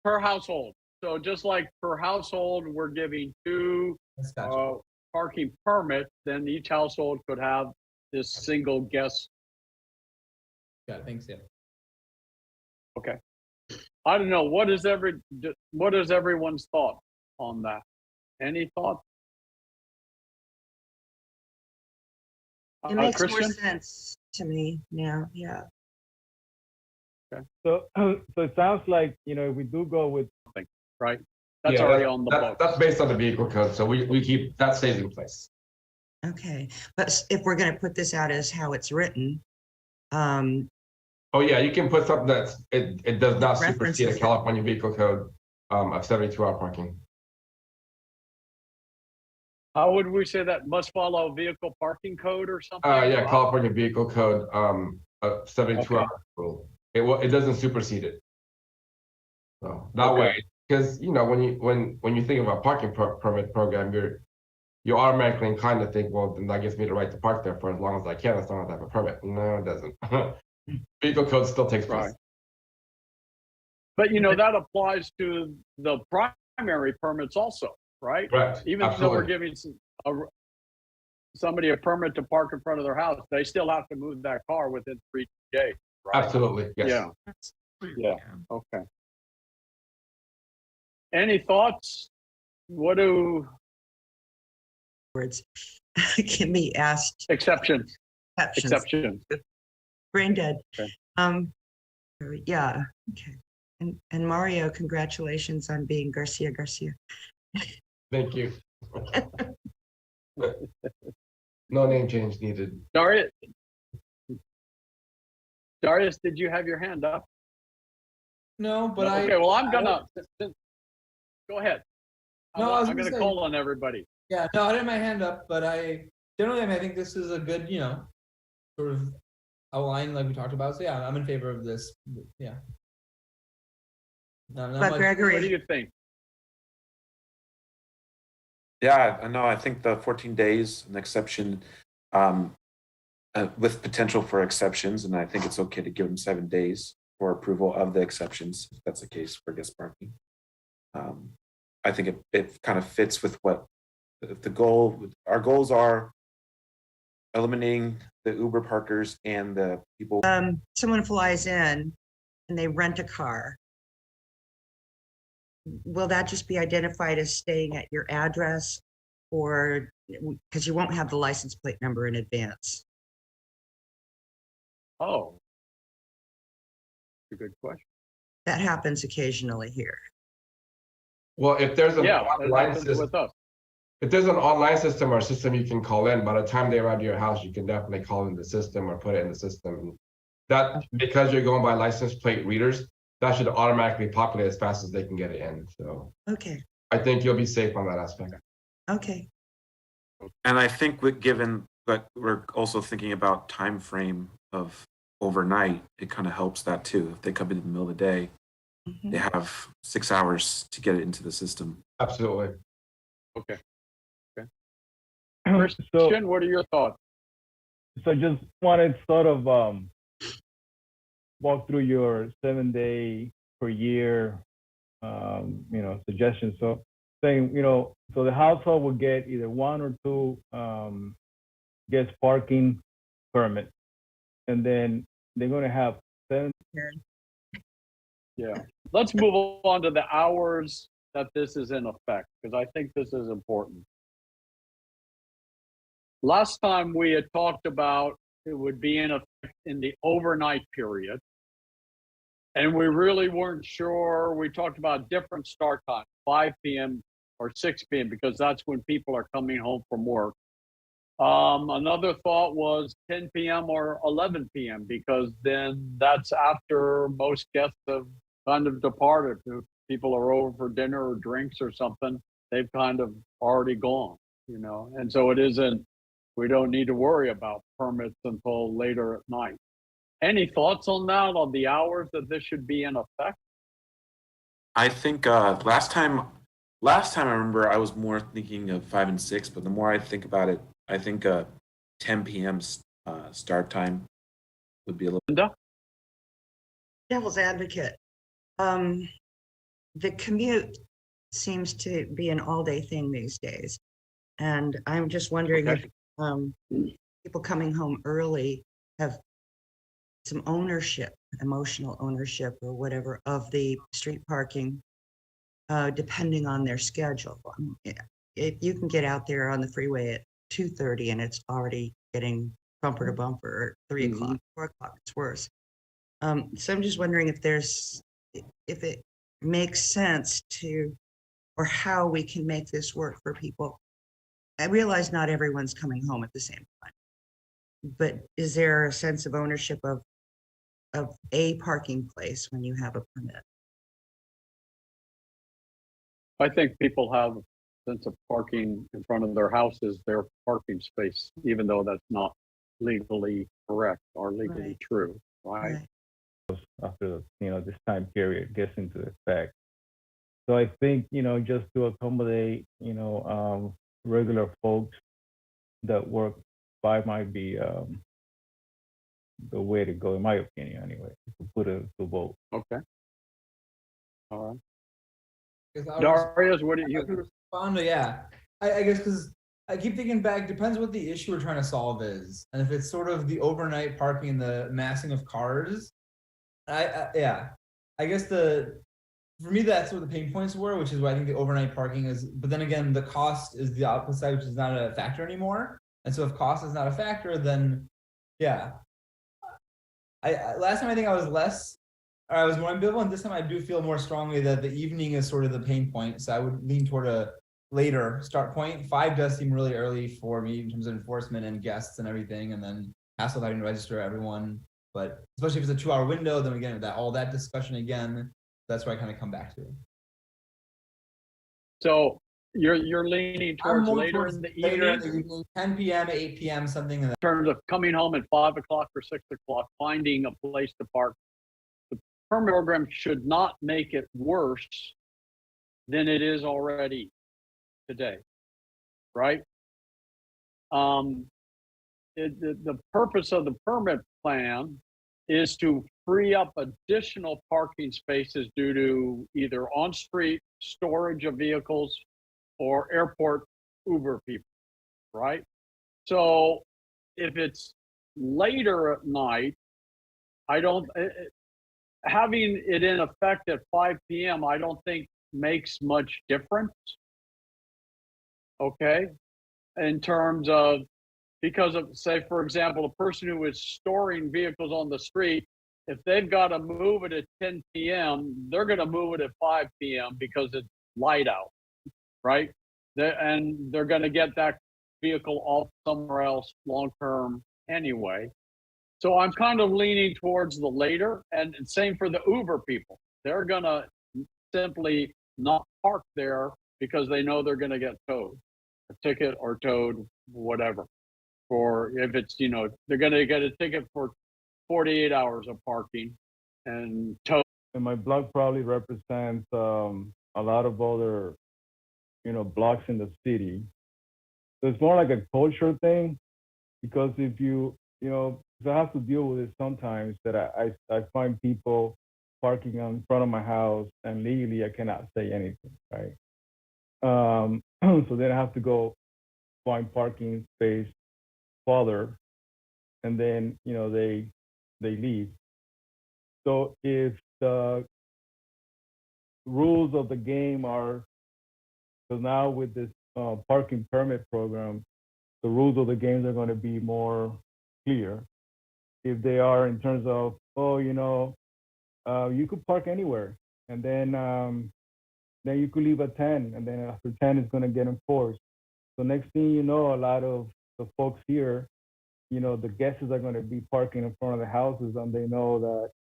per household. So just like per household, we're giving 2 parking permits, then each household could have this single guest. Yeah, thanks, yeah. Okay. I don't know, what is everyone's thought on that? Any thoughts? It makes more Christian? sense to me now. Yeah. Okay. So it sounds like, if we do go with Right. That's Yeah, already on the That's books. based on the vehicle code, so we keep, that stays in place. Okay, but if we're gonna put this out as how it's written, Oh, yeah, you can put something that's, it does not supersede a References. California vehicle code of 72-hour parking. How would we say that? Must follow vehicle parking code or something? Yeah, California vehicle code 72-hour Okay. rule. It doesn't supersede it. So that Okay. way, because when you think about parking permit program, you're automatically inclined to think, well, then that gives me the right to park there for as long as I can, as long as I have a permit. No, it doesn't. Vehicle code still takes place. Right. But that applies to the primary permits also, right? Correct. Even though we're giving somebody a permit to park in front of their house, they still have to move that car within 3 days. Right? Absolutely. Yes. Yeah. Yeah. Okay. Any thoughts? What do words can be asked. exceptions? Exceptions. Exceptions. Brain dead. Okay. Yeah, okay. And Mario, congratulations on being Garcia. Thank you. No name change needed. Darius, did you have your hand up? No, but Okay, well, I'm gonna go ahead. No, I was I'm gonna gonna say- call on everybody. Yeah, no, I didn't have my hand up, but I think this is a good, sort of outline like we talked about. So yeah, I'm in favor of this. Yeah. No, not But much- Gregory, What do you think? Yeah, I know. I think the 14 days, an exception, with potential for exceptions, and I think it's okay to give them 7 days for approval of the exceptions, if that's the case for guest parking. I think it kind of fits with what our goals are eliminating the Uber parkers and the people. someone flies in and they rent a car. Will that just be identified as staying at your address, or because you won't have the license plate number in advance? Oh, a good question. That happens occasionally here. Well, if there's an Yeah, that online happens system, with us. if there's an online system or system you can call in, by the time they arrive to your house, you can definitely call in the system or put it in the system. And that, because you're going by license plate readers, that should automatically populate as fast as they can get it in. So Okay, I think you'll be safe on that aspect. okay. And I think given that we're also thinking about time frame of overnight, it kind of helps that too. If they come in the middle of the day, Mhm. they have 6 hours to get it into the system. Absolutely. Okay. So, Christian, what are your thoughts? so just wanted sort of walk through your 7-day per year, suggestions. So saying, so the household will get either 1 or 2 guest parking permits, and then they're going to have 7. Yeah. Let's move on to the hours that this is in effect, because I think this is important. Last time we had talked about it would be in effect in the overnight period. And we really weren't sure. We talked about different start times, 5 p.m. or 6 p.m., because that's when people are coming home from work. Another thought was 10 p.m. or 11 p.m., because then that's after most guests have kind of departed. If people are over for dinner or drinks or something, they've kind of already gone, and so we don't need to worry about permits until later at night. Any thoughts on that, on the hours that this should be in effect? I think last time I remember I was more thinking of 5 and 6, but the more I think about it, I think 10 p.m. Start time would be a little. Linda? Devil's advocate. The commute seems to be an all-day thing these days. And I'm just wondering Okay. if people coming home early have some ownership, emotional ownership or whatever of the street parking, depending on their schedule. If you can get out there on the freeway at 2:30 and it's already getting bumper to bumper, or 3 o'clock, 4 o'clock, it's worse. So I'm just wondering if it makes sense to or how we can make this work for people. I realize not everyone's coming home at the same time, but is there a sense of ownership of a parking place when you have a permit? I think people have a sense of parking in front of their houses, their parking space, even though that's not legally correct or legally Right. true, right? Right. After this time period gets into effect. So I think just to accommodate regular folks that work by might be the way to go, in my opinion, anyway. To put it to vote. Okay. All right. 'Cause I would Darius, what do you? respond to, yeah. I guess because I keep thinking back, depends what the issue we're trying to solve is. And if it's sort of the overnight parking and the massing of cars, yeah. I guess for me, that's where the pain points were, which is why I think the overnight parking is, but then again, the cost is the opposite side, which is not a factor anymore. And so if cost is not a factor, then yeah. Last time I think I was more ambivalent. This time I do feel more strongly that the evening is sort of the pain point. So I would lean toward a later start point. 5 does seem really early for me in terms of enforcement and guests and everything, and then hassle of having to register everyone. But especially if it's a 2-hour window, then again, all that discussion again, that's where I kind of come back to. So you're leaning towards later in the evening, 10 p.m., 8 p.m., something in in terms of coming home at 5 o'clock or 6 o'clock, finding a place to park. The permit program should not make it worse than it is already today, right? The purpose of the permit plan is to free up additional parking spaces due to either on-street storage of vehicles or airport Uber people, right? So if it's later at night, having it in effect at 5 p.m., I don't think makes much difference. Okay, in terms of, because of, say, for example, a person who is storing vehicles on the street, if they've got to move it at 10 p.m., they're going to move it at 5 p.m. because it's light out, right? And they're going to get that vehicle off somewhere else long term anyway. So I'm kind of leaning towards the later, and same for the Uber people. They're going to simply not park there because they know they're going to get towed, a ticket or towed, whatever. Or if it's, they're going to get a ticket for 48 hours of parking and towed. And my block probably represents a lot of other, blocks in the city. So it's more like a culture thing, because if I have to deal with it sometimes that I find people parking in front of my house and legally I cannot say anything, right? So then I have to go find parking space farther, and then they leave. So if the rules of the game are, because now with this parking permit program, the rules of the games are going to be more clear. If they are in terms of, you could park anywhere, and then you could leave at 10, and then after 10 it's going to get enforced. So next thing you know, a lot of the folks here, the guests are going to be parking in front of the houses, and they know that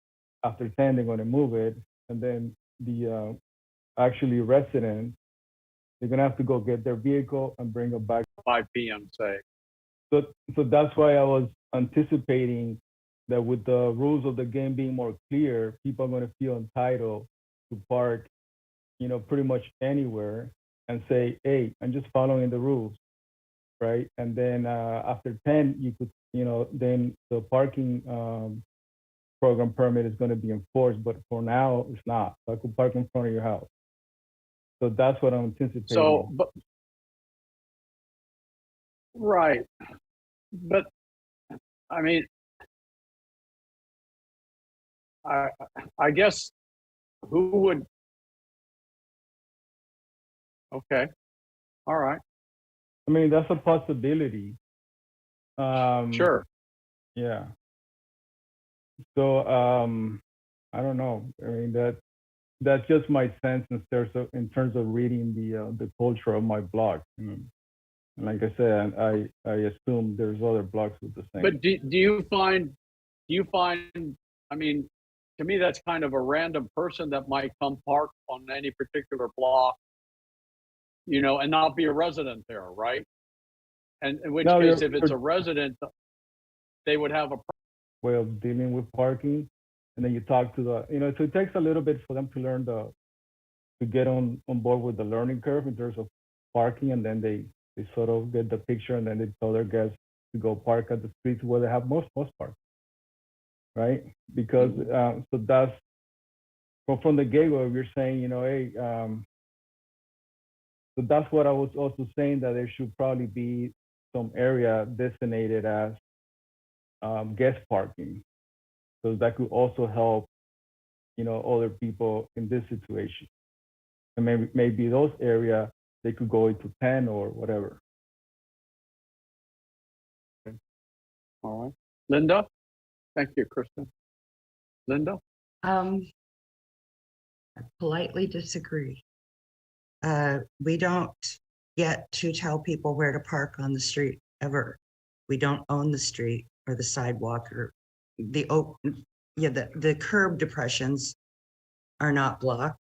after 10 they're going to move it, and then the actually residents, they're going to have to go get their vehicle and bring it back 5 p.m. say. So that's why I was anticipating that with the rules of the game being more clear, people are going to feel entitled to park, pretty much anywhere and say, hey, I'm just following the rules, right? And then after 10, you could, then the parking program permit is going to be enforced, but for now, it's not. So I could park in front of your house. So that's what I'm anticipating. So, right. But, I mean, I guess who would, okay, all right. I mean, that's a possibility. Sure. Yeah. So I don't know. I mean, that's just my sense in terms of reading the culture of my blog. And like I said, I assume there's other blogs with the same. But do you find, I mean, to me, that's kind of a random person that might come park on any particular block, you know, and not be a resident there, right? And in which No, case, you're- if it's a resident, they would have a, way of dealing with parking, and then you talk to the, so it takes a little bit for them to learn to get on board with the learning curve in terms of parking, and then they sort of get the picture, and then they tell their guests to go park at the streets where they have most park, right? Because so that's from the gateway, you're saying, hey, so that's what I was also saying, that there should probably be some area designated as guest parking. So that could also help, other people in this situation. And maybe those areas, they could go into 10 or whatever. all right. Linda? Thank you, Kristen. Linda? I politely disagree. We don't get to tell people where to park on the street ever. We don't own the street or the sidewalk or the curb depressions are not blocked.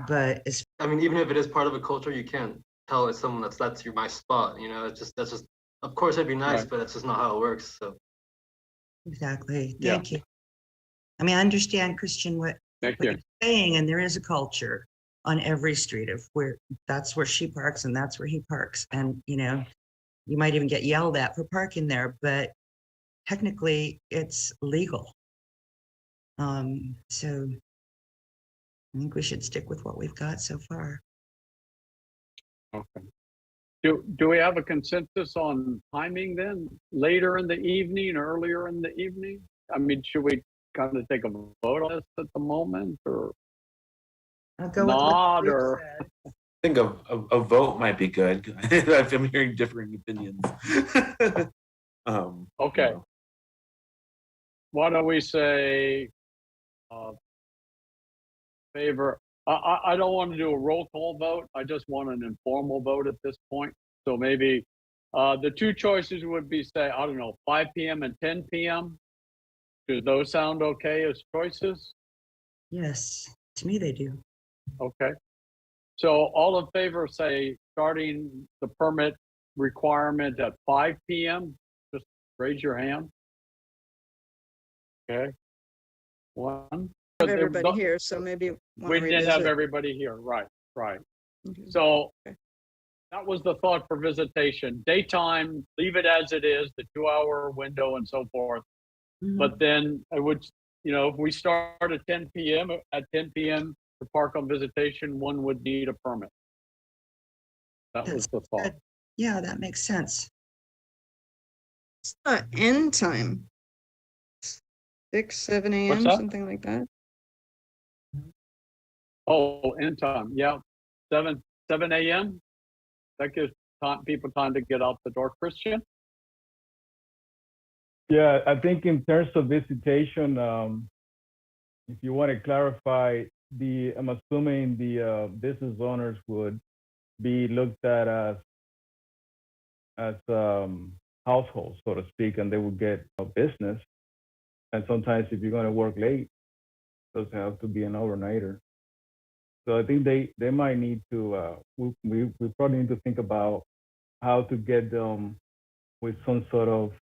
But it's, I mean, even if it is part of a culture, you can't tell it's someone that's my spot, you know, that's just, of course it'd be nice, Right. but that's just not how it works, so. exactly. Yeah. Thank you. I mean, I understand, Christian, what Thank what you. you're saying, and there is a culture on every street of where that's where she parks and that's where he parks. And, you might even get yelled at for parking there, but technically it's legal. So I think we should stick with what we've got so far. Okay. Do we have a consensus on timing then? Later in the evening, earlier in the evening? I mean, should we kind of take a vote on this at the moment, or I'll go with what not, the group or? said. I think a vote might be good. I'm hearing differing opinions. Okay. Why don't we say favor? I don't want to do a roll call vote. I just want an informal vote at this point. So maybe the two choices would be, say, I don't know, 5 p.m. and 10 p.m. Do those sound okay as choices? Yes, to me they do. Okay. So all in favor, say, starting the permit requirement at 5 p.m. Just raise your hand. Okay. One. Have everybody here, so maybe wanna We did have revisit. everybody here, right. Okay. So Okay. that was the thought for visitation. Daytime, leave it as it is, the 2-hour window and so forth. Mhm. But then I would, if we start at 10 p.m., at 10 p.m. to park on visitation, one would need a permit. That was the thought. Good. Yeah, that makes sense. It's not end time. 6, 7 a.m., What's that? something like that. Oh, end time, yeah. 7 a.m. That gives people time to get out the door. Christian? Yeah, I think in terms of visitation, if you want to clarify, I'm assuming the business owners would be looked at as households, so to speak, and they would get a business. And sometimes if you're going to work late, it doesn't have to be an overnighter. So I think they might need to, we probably need to think about how to get them with some sort of,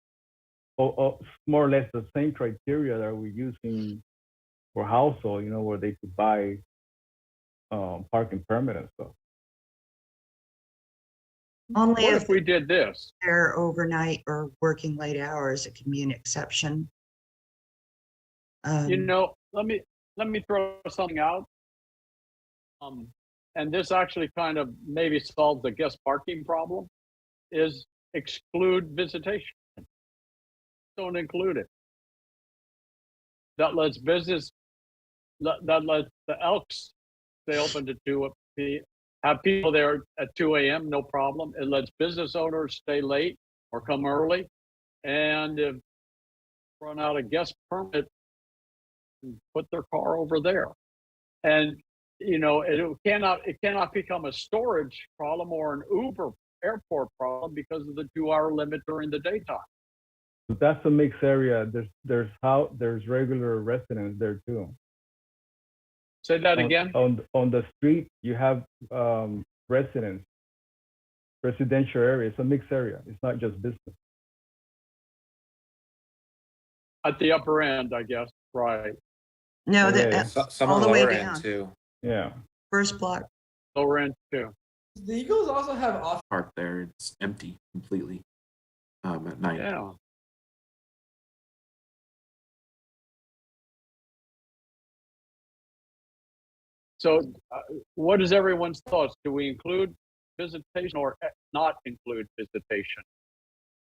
more or less the same criteria that we're using for household, where they could buy parking permit and stuff. Only What if if we did this? they're overnight or working late hours, it can be an exception. Let me throw something out. And this actually kind of maybe solves the guest parking problem, is exclude visitation. Don't include it. That lets that lets the Elks stay open to 2 p.m. Have people there at 2 a.m., no problem. It lets business owners stay late or come early. And if run out of guest permit, put their car over there. And, it cannot become a storage problem or an Uber airport problem because of the 2-hour limit during the daytime. But that's a mixed area. There's regular residents there too. Say that again? On the street, you have residential area. It's a mixed area. It's not just business. At the upper end, I guess, right. No, Yeah, Some all on the the way lower down. end too. Yeah. First block. Lower end too. The Eagles also have off. Park there, it's empty completely at night. Yeah. So what is everyone's thoughts? Do we include visitation or not include visitation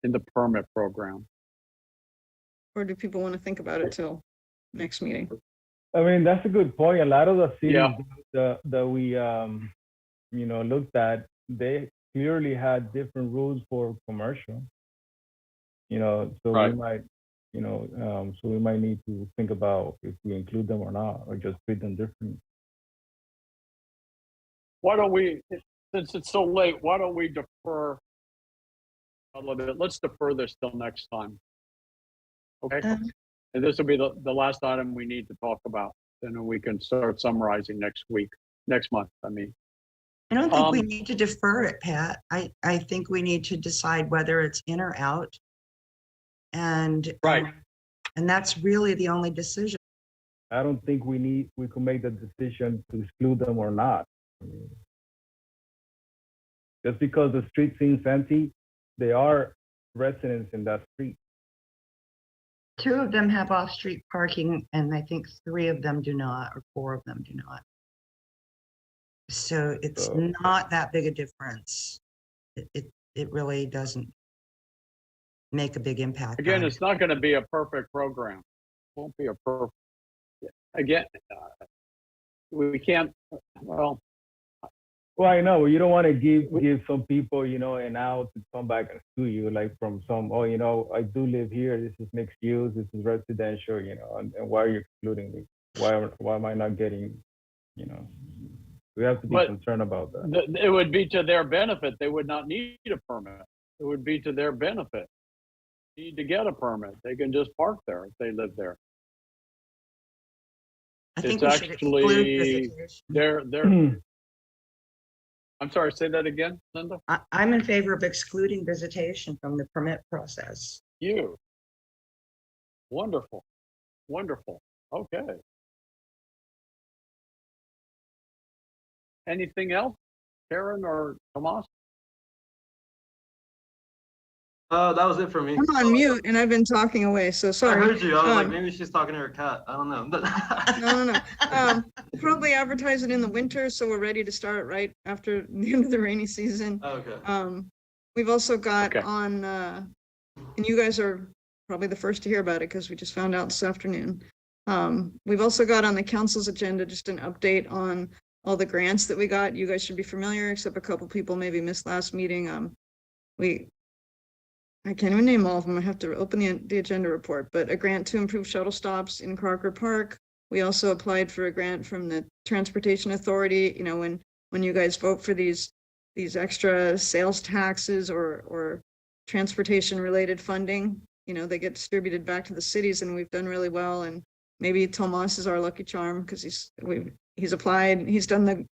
in the permit program? Or do people want to think about it till next meeting? I mean, that's a good point. A lot of the cities Yeah. that we looked at, they clearly had different rules for commercial. So Right. we might, so we might need to think about if we include them or not, or just treat them differently. Why don't we, since it's so late, why don't we defer a little bit? Let's defer this till next time. Okay? And this will be the last item we need to talk about. Then we can start summarizing next month, I mean. I don't think we need to defer it, Pat. I think we need to decide whether it's in or out. And Right. And that's really the only decision. I don't think we can make the decision to exclude them or not. Just because the street seems empty, they are residents in that street. 2 of them have off-street parking, and I think 3 of them do not, or 4 of them do not. So it's not that big a difference. It really doesn't make a big impact. Again, on it's not going to be a perfect program. It won't be a perfect. Again, we can't. Well, I know you don't want to give some people, an out to come back and sue you, like from some. I do live here. This is mixed use. This is residential. And why are you excluding me? Why am I not getting? We have to be concerned about that. It would be to their benefit. They would not need a permit. It would be to their benefit. Need to get a permit. They can just park there if they live there. I think It's we should exclude actually visitation. I'm sorry, say that again, Linda? I'm in favor of excluding visitation from the permit process. You. Wonderful. Wonderful. Okay. Anything else, Karen or Tomas? That was it for me. I'm on mute and I've been talking away, so I sorry. heard you. I was like, maybe she's talking to her cat. I don't know. No. Probably advertise it in the winter, so we're ready to start right after the end of the rainy season. Okay. We've also got Okay. on, and you guys are probably the first to hear about it because we just found out this afternoon. We've also got on the council's agenda just an update on all the grants that we got. You guys should be familiar, except a couple people maybe missed last meeting. I can't even name all of them. I have to open the agenda report, but a grant to improve shuttle stops in Crocker Park. We also applied for a grant from the Transportation Authority. When you guys vote for these extra sales taxes or transportation related funding, they get distributed back to the cities, and we've done really well. And maybe Tomas is our lucky charm because he's applied, he's done the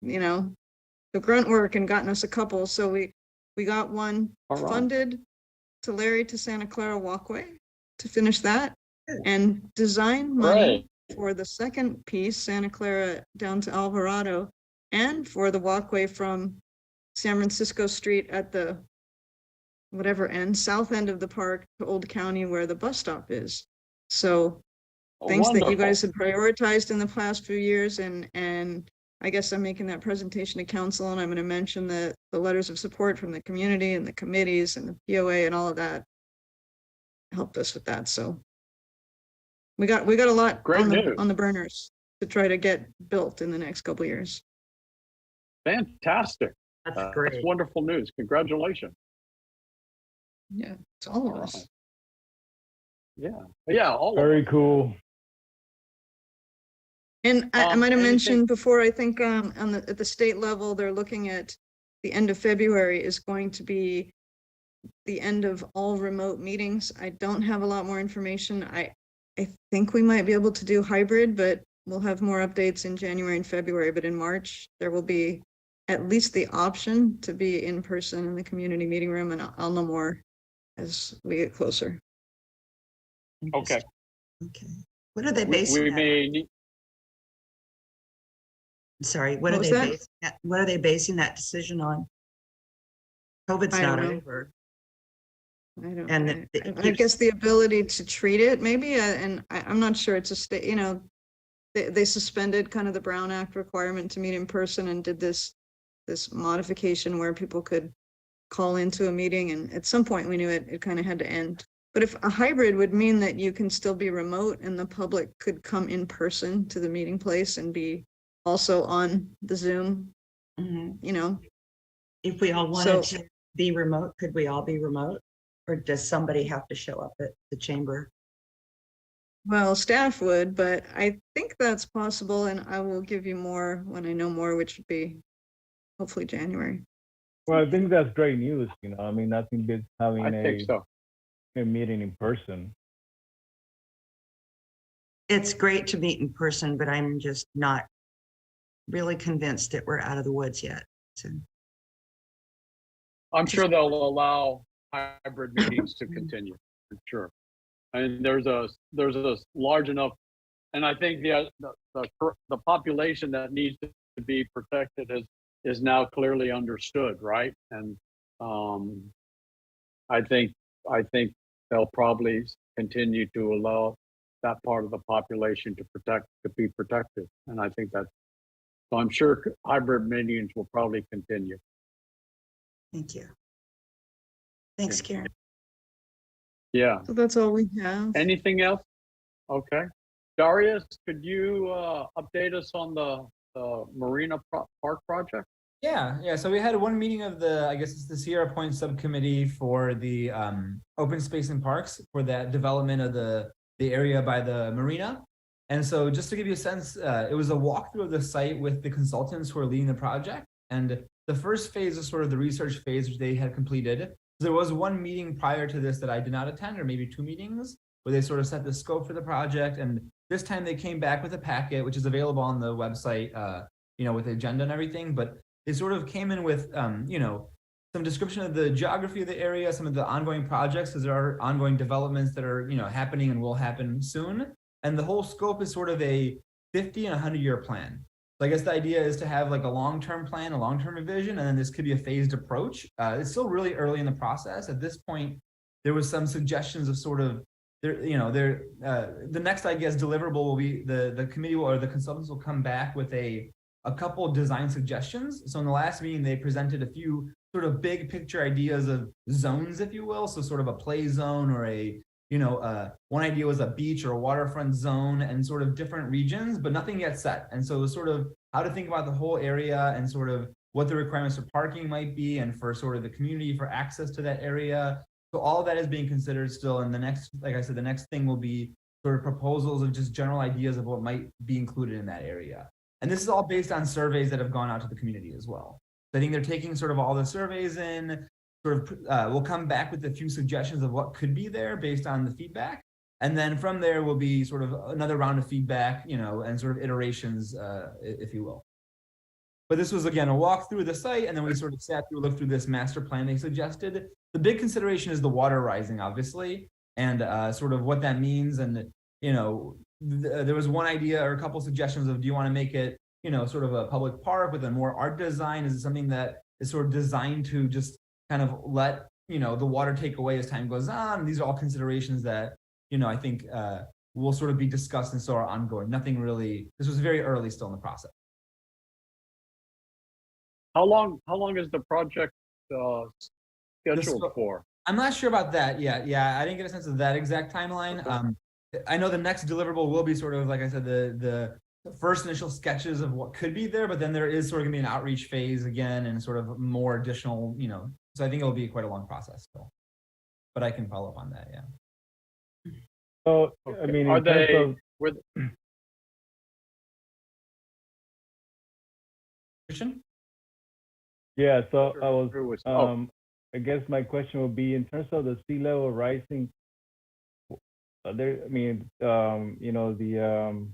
grunt work and gotten us a couple. So we got one funded to Larry to Santa Clara walkway to finish that, and design money for the second piece, Santa Clara down to Alvarado, and for the walkway from San Francisco Street at the whatever end, south end of the park to Old County where the bus stop is. So things that you guys had prioritized in the past few years, and I guess I'm making that presentation to council, and I'm going to mention the letters of support from the community and the committees and the POA and all of that helped us with that. So we got a lot on the burners to try to get built in the next couple of years. Fantastic. That's great. That's wonderful news. Congratulations. Yeah, it's all of us. Yeah, all of Very us. cool. And I might have anything- mentioned before, I think at the state level, they're looking at the end of February is going to be the end of all remote meetings. I don't have a lot more information. I think we might be able to do hybrid, but we'll have more updates in January and February. But in March, there will be at least the option to be in person in the community meeting room, and I'll know more as we get closer. Okay. Okay. What are they We basing that? may need, Sorry, What was that? what are they basing that decision on? COVID's I not don't know. over. I don't, And I guess the ability to treat it maybe, and I'm not sure it's a state, you know, they suspended kind of the Brown Act requirement to meet in person and did this modification where people could call into a meeting, and at some point we knew it kind of had to end. But if a hybrid would mean that you can still be remote and the public could come in person to the meeting place and be also on the Zoom, Mhm. you know. If we all wanted to be remote, could we all be remote? Or does somebody have to show up at the chamber? Well, staff would, but I think that's possible, and I will give you more when I know more, which would be hopefully January. Well, I think that's great news. You know, I mean, nothing beats having I think so. a meeting in person. It's great to meet in person, but I'm just not really convinced that we're out of the woods yet. So I'm sure they'll allow hybrid meetings to continue, for sure. And there's a large enough, and I think the population that needs to be protected is now clearly understood, right? And I think they'll probably continue to allow that part of the population to be protected. And I think so I'm sure hybrid meetings will probably continue. thank you. Thanks, Karen. Yeah. So that's all we have. Anything else? Okay. Darius, could you update us on the Marina Park project? Yeah. So we had one meeting of I guess it's the Sierra Point Subcommittee for the open space and parks for that development of the area by the marina. And so just to give you a sense, it was a walkthrough of the site with the consultants who are leading the project. And the first phase is sort of the research phase, which they had completed. There was one meeting prior to this that I did not attend, or maybe two meetings, where they sort of set the scope for the project. And this time they came back with a packet, which is available on the website, you know, with the agenda and everything. But they sort of came in with, you know, some description of the geography of the area, some of the ongoing projects, because there are ongoing developments that are, you know, happening and will happen soon. And the whole scope is sort of a 50 and 100-year plan. So I guess the idea is to have like a long-term plan, a long-term vision, and then this could be a phased approach. It's still really early in the process. At this point, there was some suggestions of sort of, the next, I guess, deliverable will be the committee or the consultants will come back with a couple of design suggestions. So in the last meeting, they presented a few sort of big picture ideas of zones, if you will. So sort of a play zone or one idea was a beach or a waterfront zone and sort of different regions, but nothing yet set. And so it was sort of how to think about the whole area and sort of what the requirements for parking might be and for sort of the community for access to that area. So all of that is being considered still. And the next, like I said, the next thing will be sort of proposals of just general ideas of what might be included in that area. And this is all based on surveys that have gone out to the community as well. So I think they're taking sort of all the surveys in, sort of we'll come back with a few suggestions of what could be there based on the feedback. And then from there will be sort of another round of feedback, you know, and sort of iterations, if you will. But this was, again, a walk through the site, and then we sort of sat through, looked through this master plan they suggested. The big consideration is the water rising, obviously, and sort of what that means. And, you know, there was one idea or a couple suggestions of, do you want to make it, you know, sort of a public park with a more art design? Is it something that is sort of designed to just kind of let, you know, the water take away as time goes on? These are all considerations that, you know, I think will sort of be discussed and so are ongoing. Nothing really, this was very early still in the process. How long is the project scheduled for? I'm not sure about that yet. Yeah, I didn't get a sense of that exact timeline. Okay. I know the next deliverable will be sort of, like I said, the first initial sketches of what could be there, but then there is sort of gonna be an outreach phase again and sort of more additional, you know, so I think it'll be quite a long process still. But I can follow up on that, yeah. So, Okay. I mean, Are in terms they of, with? Christian? Yeah, so I was, Who was- oh, I guess my question would be in terms of the sea level rising. There, I mean, you know, the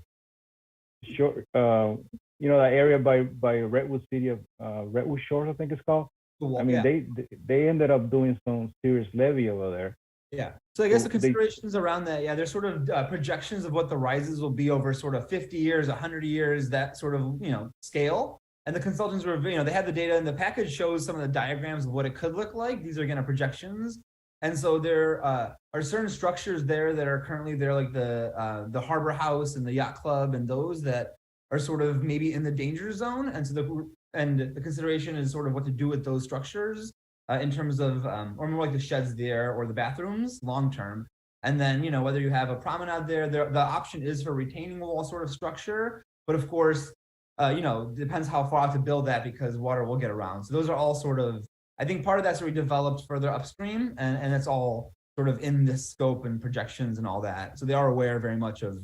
short, you know, that area by Redwood City of Redwood Shores, I think it's called. I mean, Yeah. they ended up doing some serious levee over there. Yeah. So I guess the So they- considerations around that, yeah, there's sort of projections of what the rises will be over sort of 50 years, 100 years, that sort of, you know, scale. And the consultants were, you know, they had the data and the package shows some of the diagrams of what it could look like. These are again projections. And so there are certain structures there that are currently there, like the Harbor House and the Yacht Club and those that are sort of maybe in the danger zone. And so the consideration is sort of what to do with those structures. In terms of, or more like the sheds there or the bathrooms long term. And then, you know, whether you have a promenade there, the option is for retaining wall sort of structure. But of course, you know, depends how far out to build that because water will get around. So those are all sort of, I think part of that's already developed further upstream and it's all sort of in this scope and projections and all that. So they are aware very much of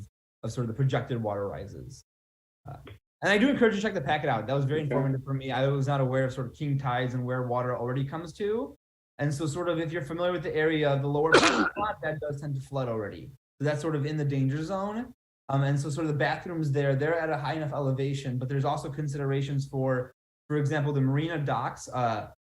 sort of the projected water rises. And I do encourage you to check the packet out. That was very informative for me. I was not aware of sort of king tides and where water already comes to. And so sort of if you're familiar with the area, the lower part, that does tend to flood already. So that's sort of in the danger zone. And so sort of the bathrooms there, they're at a high enough elevation, but there's also considerations for example, the marina docks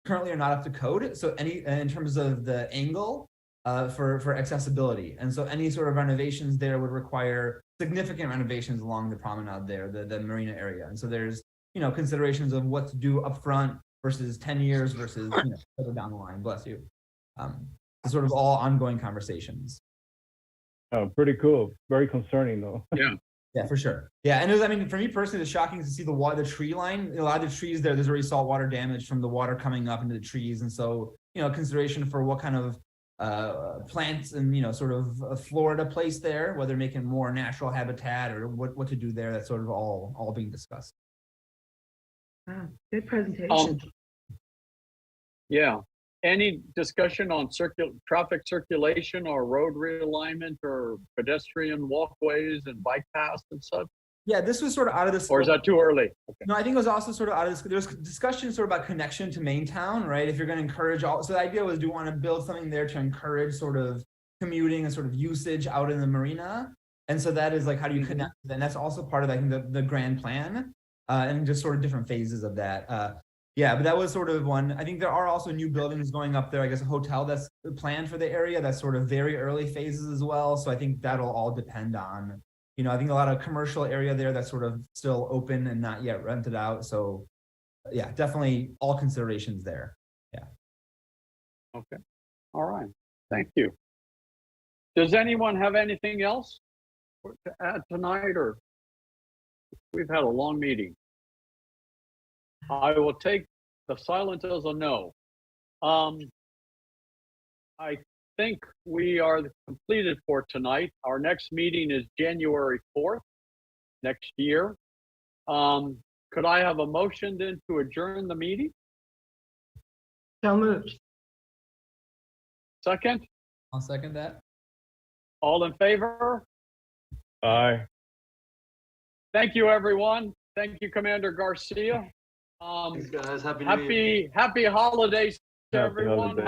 currently are not up to code. So in terms of the angle for accessibility. And so any sort of renovations there would require significant renovations along the promenade there, the marina area. And so there's, you know, considerations of what to do up front versus 10 years versus, you know, further down the line, bless you. Sort of all ongoing conversations. Oh, pretty cool. Very concerning though. Yeah, for sure. Yeah, and it was, I mean, for me personally, it's shocking to see the tree line. A lot of the trees there's already saltwater damage from the water coming up into the trees. And so, you know, consideration for what kind of plants and, you know, sort of a Florida place there, whether making more natural habitat or what to do there. That's sort of all being discussed. Wow, good presentation. Yeah. Any discussion on traffic circulation or road realignment or pedestrian walkways and bike paths and such? Yeah, this was sort of out of this. Or is that too early? Okay. No, I think it was also sort of out of this. There was discussion sort of about connection to main town, right? If you're going to encourage so the idea was, do you want to build something there to encourage sort of commuting and sort of usage out in the marina? And so that is like, how do you connect? And that's also part of, I think, the grand plan and just sort of different phases of that. Yeah, but that was sort of one. I think there are also new buildings going up there. I guess a hotel that's planned for the area. That's sort of very early phases as well. So I think that'll all depend on, you know, I think a lot of commercial area there that's sort of still open and not yet rented out. So yeah, definitely all considerations there. Yeah. Okay. All right. Thank you. Does anyone have anything else to add tonight, or we've had a long meeting? I will take the silence as a no. I think we are completed for tonight. Our next meeting is January 4th next year. Could I have a motion then to adjourn the meeting? So moved. Second? I'll second that. All in favor? Aye. Thank you, everyone. Thank you, Commander Garcia. Thanks, guys. Happy New Year. Happy holidays to Happy everyone. holidays.